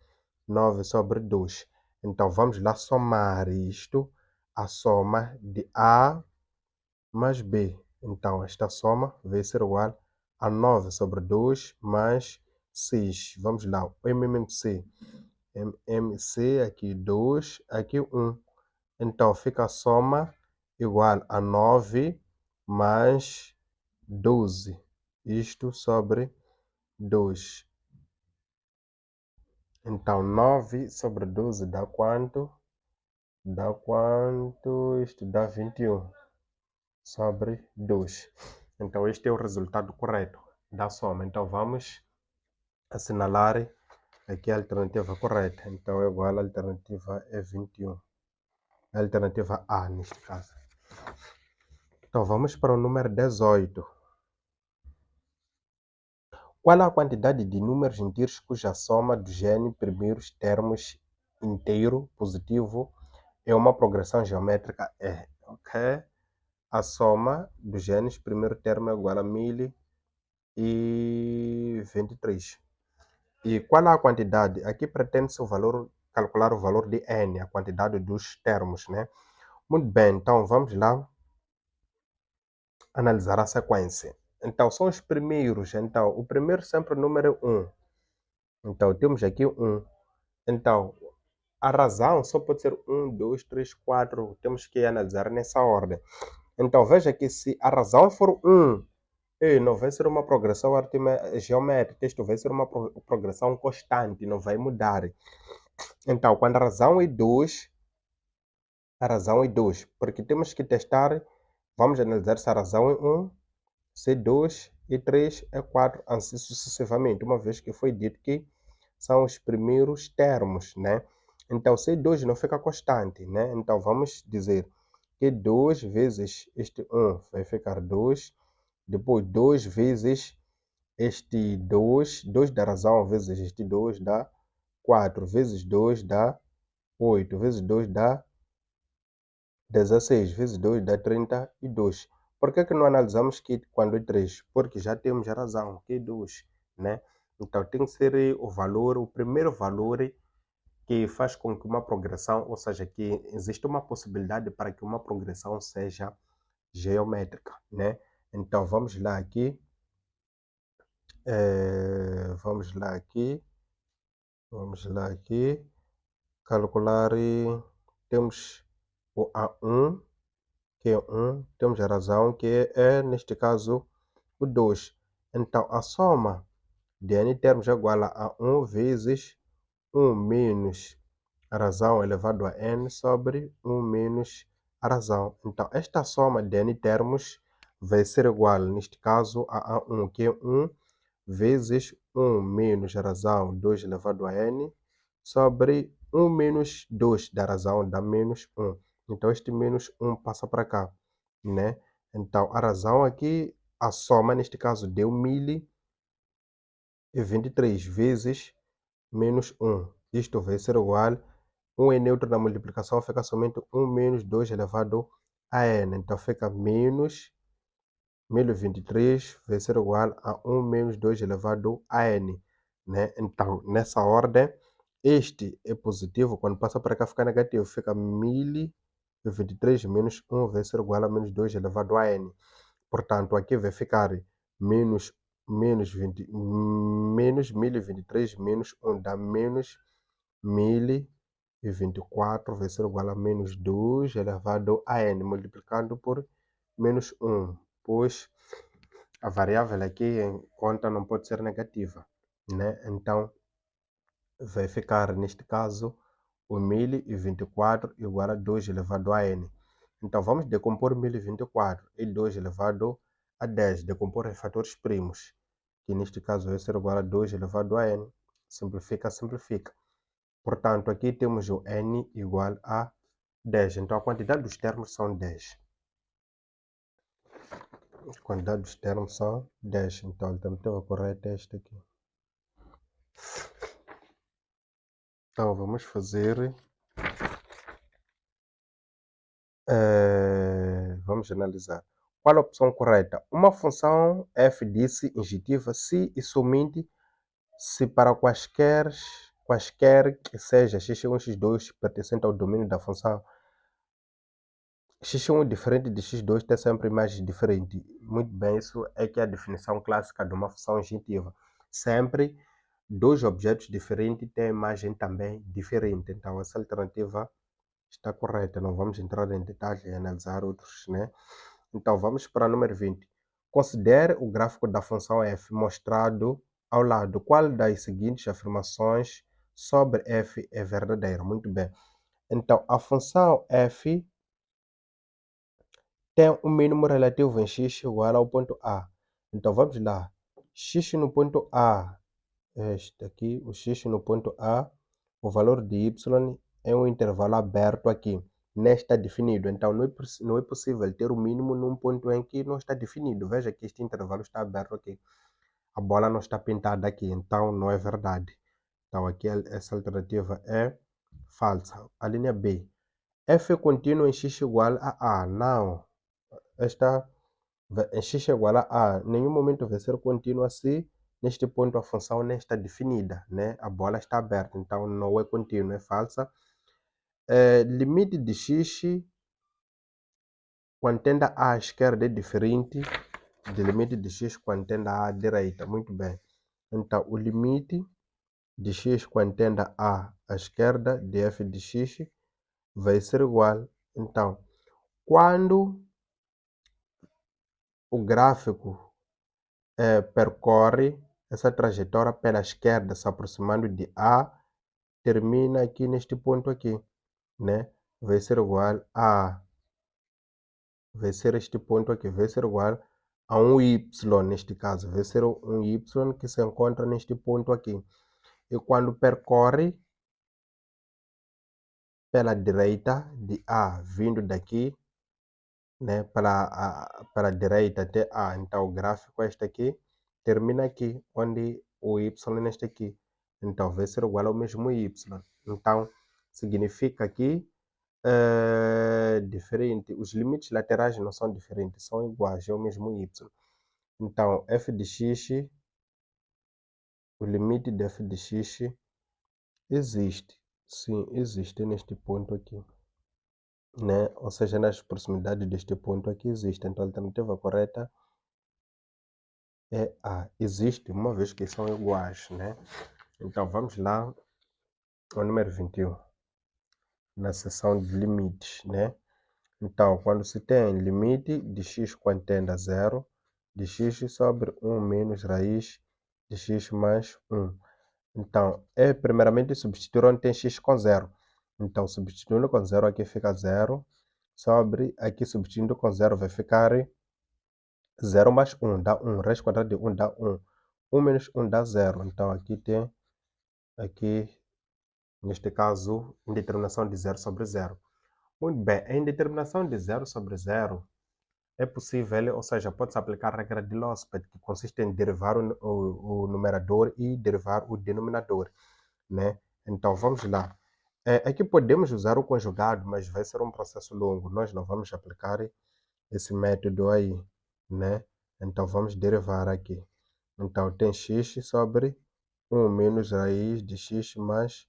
9 sobre 2. Então, vamos lá somar isto. A soma de A mais B. Então, esta soma vai ser igual a 9 sobre 2 mais 6. Vamos lá. O MMC. MMC, aqui 2, aqui 1. Então, fica a soma igual a 9 mais 12. Isto sobre 2. Então, 9 sobre 12 dá quanto? Dá quanto? Isto dá 21 sobre 2. Então, este é o resultado correto da soma. Então, vamos assinalar aqui a alternativa correta. Então, é igual a alternativa é 21. A alternativa A, neste caso. Então, vamos para o número 18. Qual a quantidade de números inteiros cuja soma dos n primeiros termos inteiro positivo é uma progressão geométrica E? Ok? A soma dos n primeiro termo é igual a 1023. E qual a quantidade? Aqui pretende-se calcular o valor de n, a quantidade dos termos, né? Muito bem, então vamos lá analisar a sequência. Então, são os primeiros. Então, o primeiro sempre o número 1. Então, temos aqui 1. Então, a razão só pode ser 1, 2, 3, 4. Temos que analisar nessa ordem. Então, veja que se a razão for 1, não vai ser uma progressão geométrica. Isto vai ser uma progressão constante, não vai mudar. Então, quando a razão é 2, porque temos que testar, vamos analisar se a razão é 1, C2 e 3 é 4, assim sucessivamente, uma vez que foi dito que são os primeiros termos, né? Então, C2 não fica constante, né? Então, vamos dizer que 2 vezes este 1 vai ficar 2, depois 2 vezes este 2, 2 da razão vezes este 2 dá 4, vezes 2 dá 8, vezes 2 dá 16, vezes 2 dá 32. Por que não analisamos que quando é 3? Porque já temos a razão, que é 2, né? Então tem que ser o valor, o primeiro valor que faz com que uma progressão, ou seja, que existe uma possibilidade para que uma progressão seja geométrica, né? Então vamos lá aqui, vamos lá aqui, calcular, temos o A1, que é 1, temos a razão que é, neste caso, o 2. Então, a soma de n termos é igual a 1 vezes 1 menos a razão elevado a n sobre 1 menos a razão. Então, esta soma de n termos vai ser igual, neste caso, a 1, que é 1 vezes 1 menos a razão 2 elevado a n sobre 1 menos 2 da razão dá menos 1. Então, este menos 1 passa para cá, né? Então, a razão aqui, a soma, neste caso, deu 1023 vezes menos 1. Isto vai ser igual, 1 é neutro na multiplicação, fica somente 1 menos 2 elevado a n. Então fica menos 1023 vai ser igual a 1 menos 2 elevado a n. Né? Então, nessa ordem, este é positivo, quando passa para cá fica negativo, fica 1023 menos 1 vai ser igual a menos 2 elevado a n. Portanto, aqui vai ficar menos 1023 menos 1 dá menos 1024 vai ser igual a menos 2 elevado a n, multiplicando por menos 1, pois a variável aqui em conta não pode ser negativa, né? Então, vai ficar, neste caso, o 1024 igual a 2 elevado a n. Então, vamos decompor 1024 e 2 elevado a 10, decompor em fatores primos, que neste caso vai ser igual a 2 elevado a n. Simplifica, simplifica. Portanto, aqui temos o n igual a 10. Então, a quantidade dos termos são 10. A quantidade dos termos são 10. Então, a alternativa correta é esta aqui. Então, vamos fazer... vamos analisar. Qual a opção correta? Uma função f disse injetiva se e somente se para quaisquer que seja x1 e x2 pertencente ao domínio da função, x1 diferente de x2 tem sempre imagem diferente. Muito bem, isso é que é a definição clássica de uma função injetiva. Sempre dois objetos diferentes têm imagem também diferente. Então, essa alternativa está correta. Não vamos entrar em detalhes e analisar outros, né? Então, vamos para o número 20. Considere o gráfico da função f mostrado ao lado. Qual das seguintes afirmações sobre f é verdadeira? Muito bem. Então, a função f tem um mínimo relativo em x igual ao ponto A. Então, vamos lá. X no ponto A, este aqui, o x no ponto A, o valor de y é um intervalo aberto aqui. Não está definido. Então, não é possível ter o mínimo num ponto em que não está definido. Veja que este intervalo está aberto aqui. A bola não está pintada aqui, então não é verdade. Então, aqui essa alternativa é falsa. A linha B. F é contínuo em x igual a A. Não. Esta em x igual a A. Em nenhum momento vai ser contínua se neste ponto a função nem está definida, né? A bola está aberta, então não é contínua, é falsa. Limite de x quando tende à esquerda é diferente do limite de x quando tende à direita. Muito bem. Então, o limite de x quando tende à esquerda de f de x vai ser igual. Então, quando o gráfico percorre essa trajetória pela esquerda, se aproximando de A, termina aqui neste ponto aqui, né? Vai ser igual a... vai ser este ponto aqui, vai ser igual a um y, neste caso. Vai ser um y que se encontra neste ponto aqui. E quando percorre pela direita de A, vindo daqui, né, para a direita até A. Então, o gráfico é este aqui, termina aqui, onde o y é este aqui. Então, vai ser igual ao mesmo y. Então, significa que diferente. Os limites laterais não são diferentes, são iguais, é o mesmo y. Então, f de x, o limite de f de x existe. Sim, existe neste ponto aqui. Né? Ou seja, nas proximidades deste ponto aqui existe. Então, a alternativa correta é A. Existe, uma vez que são iguais, né? Então, vamos lá ao número 21, na seção de limites, né? Então, quando se tem limite de x quando tende a zero, de x sobre 1 menos raiz de x mais 1. Então, primeiramente substituir onde tem x com zero. Então, substituindo com zero, aqui fica zero, sobre, aqui substituindo com zero vai ficar 0 mais 1 dá 1, raiz quadrada de 1 dá 1. 1 menos 1 dá 0. Então, aqui tem, aqui, neste caso, indeterminação de 0 sobre 0. Muito bem, a indeterminação de 0 sobre 0 é possível, ou seja, pode-se aplicar a regra de L'Hospital, que consiste em derivar o numerador e derivar o denominador, né? Então, vamos lá. Aqui podemos usar o conjugado, mas vai ser um processo longo. Nós não vamos aplicar esse método aí, né? Então, vamos derivar aqui. Então, tem x sobre 1 menos raiz de x mais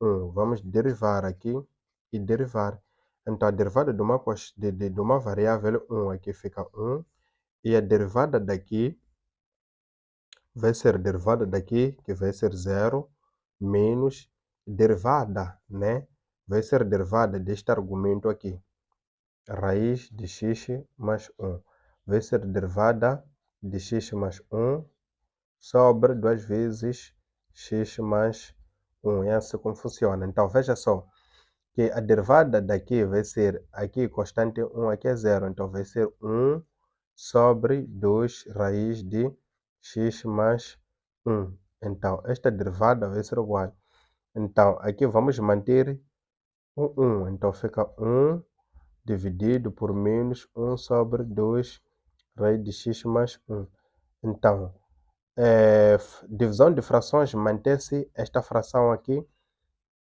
1. Vamos derivar aqui e derivar. Então, a derivada de uma variável 1 aqui fica 1. E a derivada daqui vai ser derivada daqui, que vai ser 0, menos derivada, né? Vai ser derivada deste argumento aqui. Raiz de x mais 1. Vai ser derivada de x mais 1 sobre 2 vezes x mais 1. É assim como funciona. Então, veja só que a derivada daqui vai ser, aqui constante 1, aqui é 0. Então, vai ser 1 sobre 2 raiz de x mais 1. Então, esta derivada vai ser igual. Então, aqui vamos manter o 1. Então, fica 1 dividido por menos 1 sobre 2 raiz de x mais 1. Então, divisão de frações, mantém-se esta fração aqui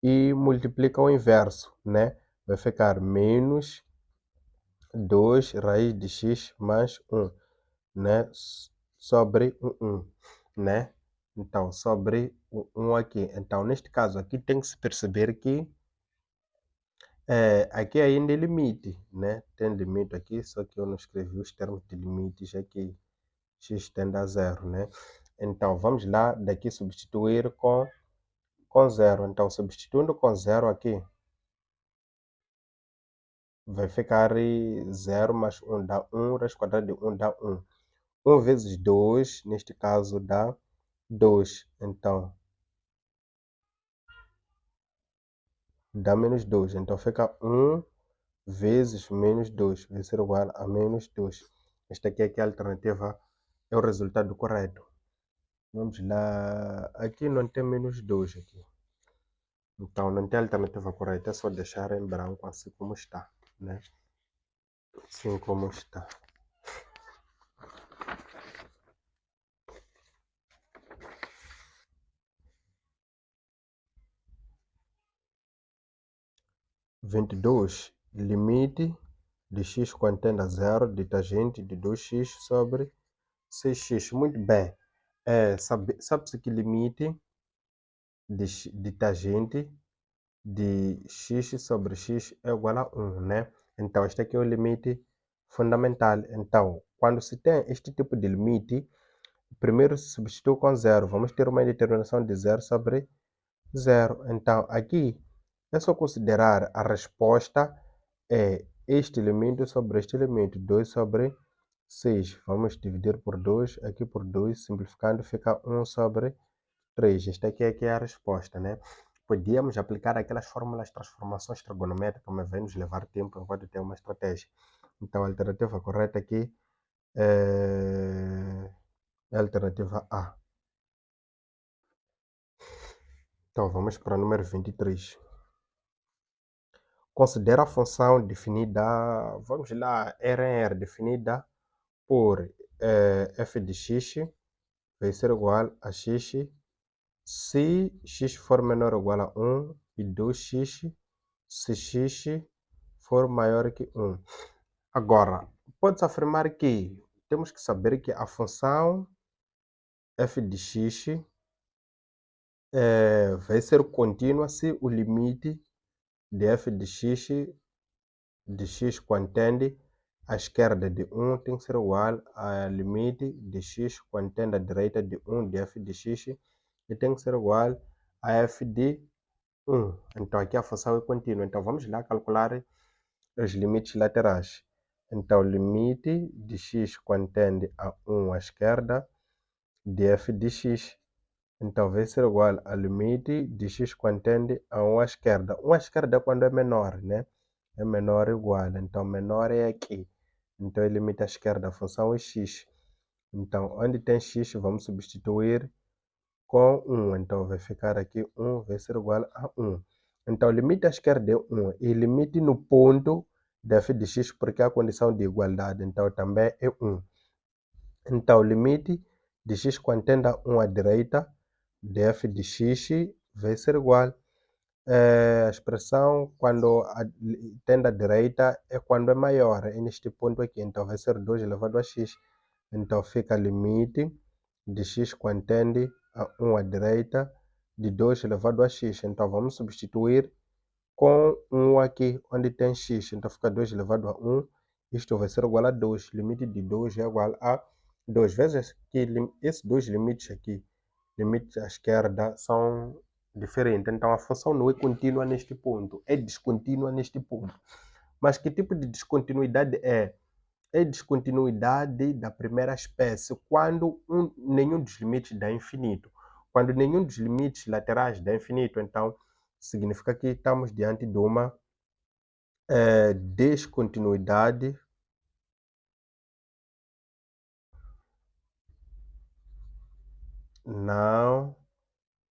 e multiplica o inverso, né? Vai ficar menos 2 raiz de x mais 1, né? Sobre o 1, né? Então, sobre o 1 aqui. Então, neste caso aqui tem que se perceber que aqui ainda é limite, né? Tem limite aqui, só que eu não escrevi os termos de limites aqui. X tende a 0, né? Então, vamos lá, daqui substituir com 0. Então, substituindo com 0 aqui, vai ficar 0 mais 1 dá 1, raiz quadrada de 1 dá 1. 1 vezes 2, neste caso, dá 2. Então, dá menos 2. Então, fica 1 vezes menos 2 vai ser igual a menos 2. Esta aqui é a alternativa, é o resultado correto. Vamos lá. Aqui não tem menos 2 aqui. Então, não tem alternativa correta, é só deixar em branco assim como está, né? Assim como está. Vinte e dois. Limite de x quando tende a zero de tangente de 2x sobre 6x. Muito bem. Sabe-se que limite de tangente de x sobre x é igual a 1, né? Então, este aqui é o limite fundamental. Então, quando se tem este tipo de limite, primeiro substituo com zero. Vamos ter uma determinação de 0 sobre 0. Então, aqui é só considerar a resposta é este elemento sobre este elemento, 2 sobre 6. Vamos dividir por 2, aqui por 2, simplificando fica 1 sobre 3. Esta aqui é a resposta, né? Podíamos aplicar aquelas fórmulas de transformações trigonométricas, mas vai nos levar tempo enquanto tem uma estratégia. Então, a alternativa correta aqui é a alternativa A. Então, vamos para o número 23. Considera a função definida, vamos lá, R em R, definida por f de x vai ser igual a x se x for menor ou igual a 1 e 2x se x for maior que 1. Agora, pode-se afirmar que temos que saber que a função f de x vai ser contínua se o limite de f de x quando tende à esquerda de 1 tem que ser igual ao limite de x quando tende à direita de 1 de f de x e tem que ser igual a f de 1. Então aqui a função é contínua. Então vamos lá calcular os limites laterais. Então limite de x quando tende a 1 à esquerda de f de x. Então vai ser igual ao limite de x quando tende a 1 à esquerda. 1 à esquerda é quando é menor, né? É menor ou igual. Então menor é aqui. Então é limite à esquerda, a função é x. Então onde tem x vamos substituir com 1. Então vai ficar aqui 1 vai ser igual a 1. Então limite à esquerda é 1 e limite no ponto df de x, porque a condição de igualdade, então também é 1. Então, limite de x quando tende a 1 à direita, df de x vai ser igual. A expressão quando tende à direita é quando é maior, é neste ponto aqui, então vai ser 2 elevado a x. Então fica limite de x quando tende a 1 à direita de 2 elevado a x. Então vamos substituir com 1 aqui, onde tem x. Então fica 2 elevado a 1. Isto vai ser igual a 2. Limite de 2 é igual a 2. Veja que esses dois limites aqui, limite à esquerda, são diferentes. Então a função não é contínua neste ponto, é descontínua neste ponto. Mas que tipo de descontinuidade é? É descontinuidade da primeira espécie quando nenhum dos limites dá infinito. Quando nenhum dos limites laterais dá infinito, então significa que estamos diante de uma descontinuidade não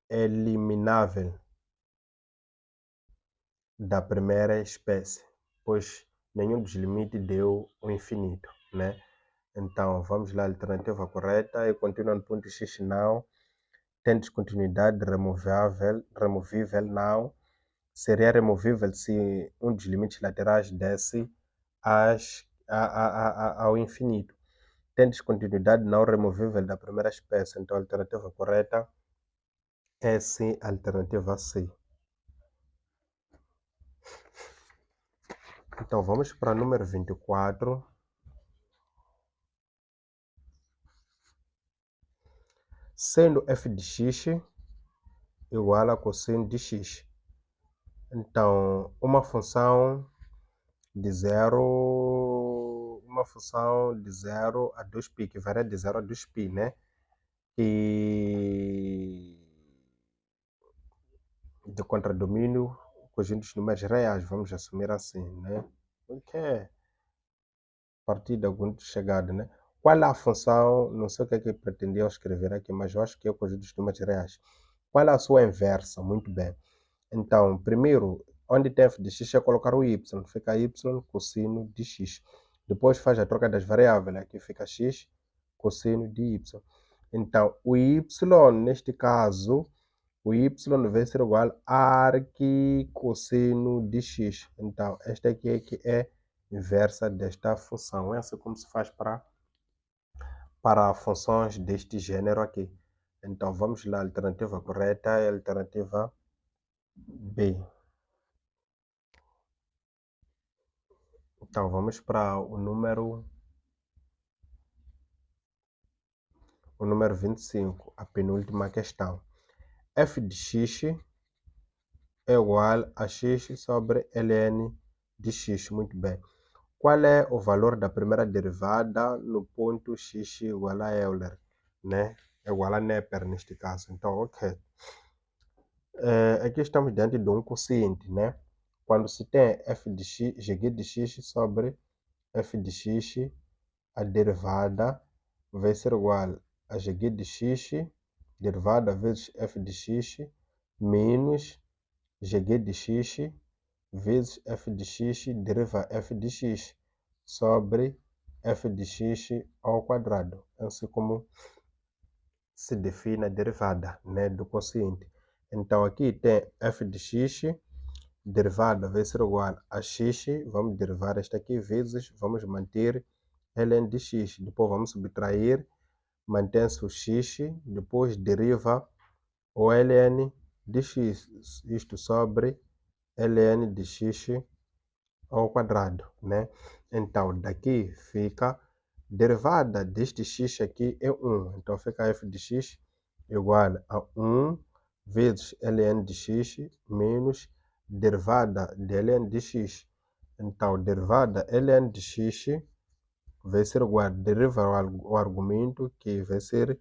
eliminável da primeira espécie, pois nenhum dos limites deu o infinito, né? Então, vamos lá, a alternativa correta. Eu continuo no ponto X, não. Tem descontinuidade removível, não. Seria removível se um dos limites laterais desse ao infinito. Tem descontinuidade não removível da primeira espécie. Então, a alternativa correta é sim, a alternativa C. Então, vamos para o número 24. Sendo f de x igual a cosseno de x. Então, uma função de 0 a 2π, que varia de 0 a 2π, né? E de contradomínio conjunto dos números reais, vamos assumir assim, né? Porque é partir de algum chegado, né? Qual é a função, não sei o que é que pretendiam escrever aqui, mas eu acho que é o conjunto dos números reais. Qual é a sua inversa? Muito bem. Então, primeiro, onde tem f de x é colocar o y, fica y cosseno de x. Depois faz a troca das variáveis, aqui fica x cosseno de y. Então, o y, neste caso, o y vai ser igual a arquicosseno de x. Então, esta aqui é que é inversa desta função. É assim como se faz para funções deste gênero aqui. Então, vamos lá, a alternativa correta é a alternativa B. Então, vamos para o número 25, a penúltima questão. F de x é igual a x sobre ln de x. Muito bem. Qual é o valor da primeira derivada no ponto x igual a Euler, né? Igual a Neper neste caso. Então, ok. Aqui estamos diante de um quociente, né? Quando se tem f de x, gg de x sobre f de x, a derivada vai ser igual a gg de x, derivada vezes f de x, menos gg de x, vezes f de x, deriva f de x, sobre f de x ao quadrado. Assim como se define a derivada, né, do quociente. Então, aqui tem f de x, derivada vai ser igual a x, vamos derivar esta aqui, vezes, vamos manter ln de x. Depois vamos subtrair, mantém-se o x, depois deriva o ln de x, isto sobre ln de x ao quadrado, né? Então, daqui fica derivada deste x aqui é 1. Então, fica f de x igual a 1 vezes ln de x menos derivada de ln de x. Então, derivada ln de x vai ser igual a derivar o argumento, que vai ser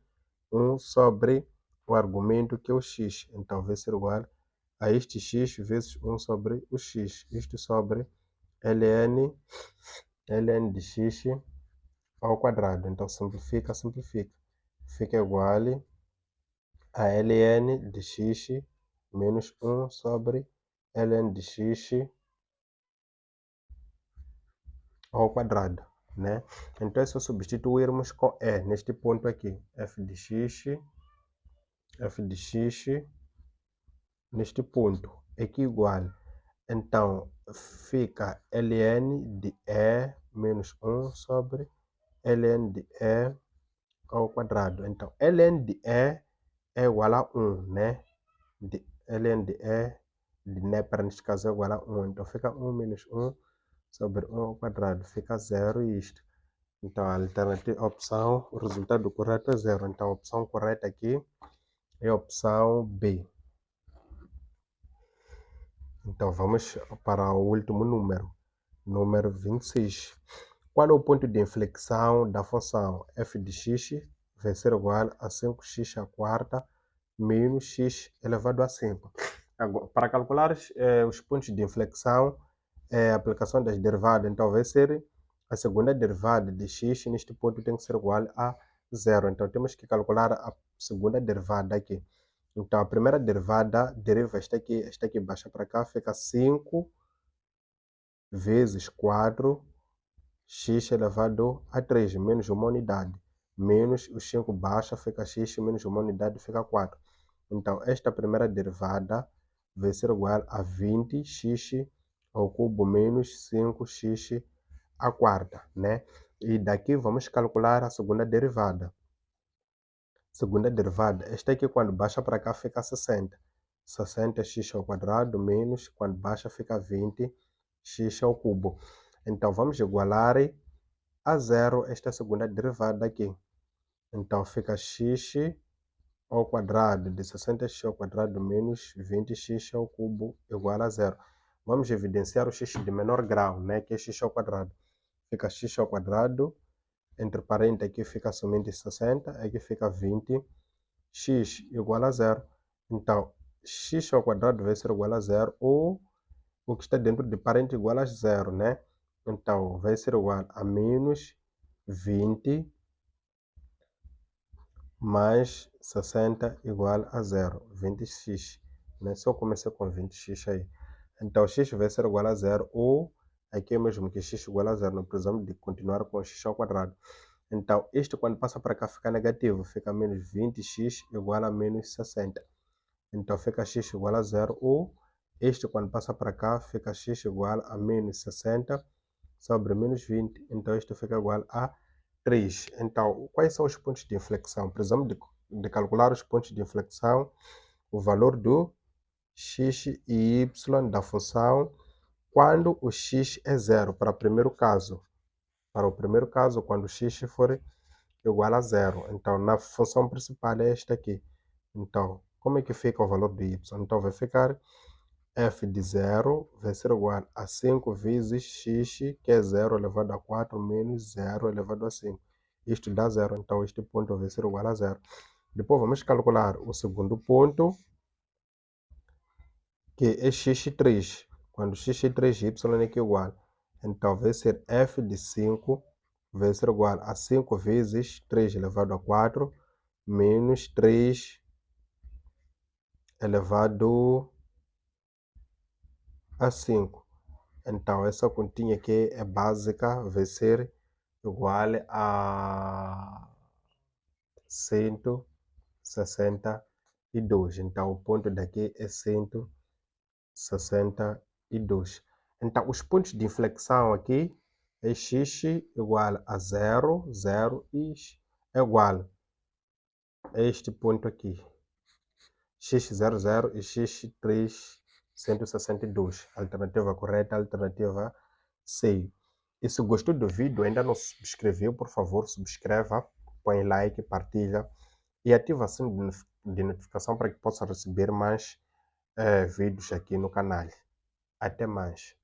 1 sobre o argumento, que é o x. Então, vai ser igual a este x vezes 1 sobre o x. Isto sobre ln de x ao quadrado. Então, simplifica. Fica igual a ln de x menos 1 sobre ln de x ao quadrado, né? Então é só substituirmos com E neste ponto aqui, f de x neste ponto é que igual. Então fica ln de E menos 1 sobre ln de E ao quadrado. Então ln de E é igual a 1, né? Ln de E de Nepra neste caso é igual a 1. Então fica 1 menos 1 sobre 1 ao quadrado. Fica 0 e isto. Então a alternativa, a opção, o resultado correto é 0. Então a opção correta aqui é a opção B. Então vamos para o último número, número 26. Qual é o ponto de inflexão da função f de x vai ser igual a 5x à quarta menos x elevado a 5? Agora, para calcular os pontos de inflexão, a aplicação das derivadas, então vai ser a segunda derivada de x neste ponto tem que ser igual a 0. Então temos que calcular a segunda derivada aqui. Então a primeira derivada deriva esta aqui baixa para cá, fica 5 vezes 4 x elevado a 3, menos uma unidade, menos os 5 baixa, fica x, menos uma unidade, fica 4. Então, esta primeira derivada vai ser igual a 20x ao cubo menos 5x à quarta, né? E daqui vamos calcular a segunda derivada. Segunda derivada, esta aqui quando baixa para cá fica 60. 60x ao quadrado menos, quando baixa fica 20x ao cubo. Então, vamos igualar a 0 esta segunda derivada aqui. Então, fica x ao quadrado de 60x ao quadrado menos 20x ao cubo igual a 0. Vamos evidenciar o x de menor grau, né, que é x ao quadrado. Fica x ao quadrado, entre parênteses aqui fica somente 60, aqui fica 20, x igual a 0. Então, x ao quadrado vai ser igual a 0, ou o que está dentro de parênteses igual a 0, né? Então, vai ser igual a menos 20 mais 60 igual a 0, 20x. Né? Só comecei com 20x aí. Então, x vai ser igual a 0, ou aqui é mesmo que x igual a 0, não precisamos de continuar com x ao quadrado. Então, isto quando passa para cá fica negativo, fica menos 20x igual a menos 60. Então, fica x igual a 0, ou este quando passa para cá fica x igual a menos 60 sobre menos 20. Então, isto fica igual a 3. Então, quais são os pontos de inflexão? Precisamos de calcular os pontos de inflexão, o valor do x e y da função quando o x é 0, para o primeiro caso. Para o primeiro caso, quando o x for igual a 0. Então, na função principal é esta aqui. Então, como é que fica o valor do y? Então, vai ficar f de 0 vai ser igual a 5 vezes x, que é 0 elevado a 4, menos 0 elevado a 5. Isto dá 0, então este ponto vai ser igual a 0. Depois vamos calcular o segundo ponto, que é x3. Quando x3, y é que é igual. Então vai ser f de 5 vai ser igual a 5 vezes 3 elevado a 4, menos 3 elevado a 5. Então, essa continha aqui é básica, vai ser igual a 162. Então, o ponto daqui é 162. Então, os pontos de inflexão aqui é x igual a 0, 0 e é igual a este ponto aqui. x00 e x3, 162. Alternativa correta, alternativa C. E se gostou do vídeo, ainda não subscreveu, por favor, subscreva, põe like, partilha e ativa o sininho de notificação para que possa receber mais vídeos aqui no canal. Até mais.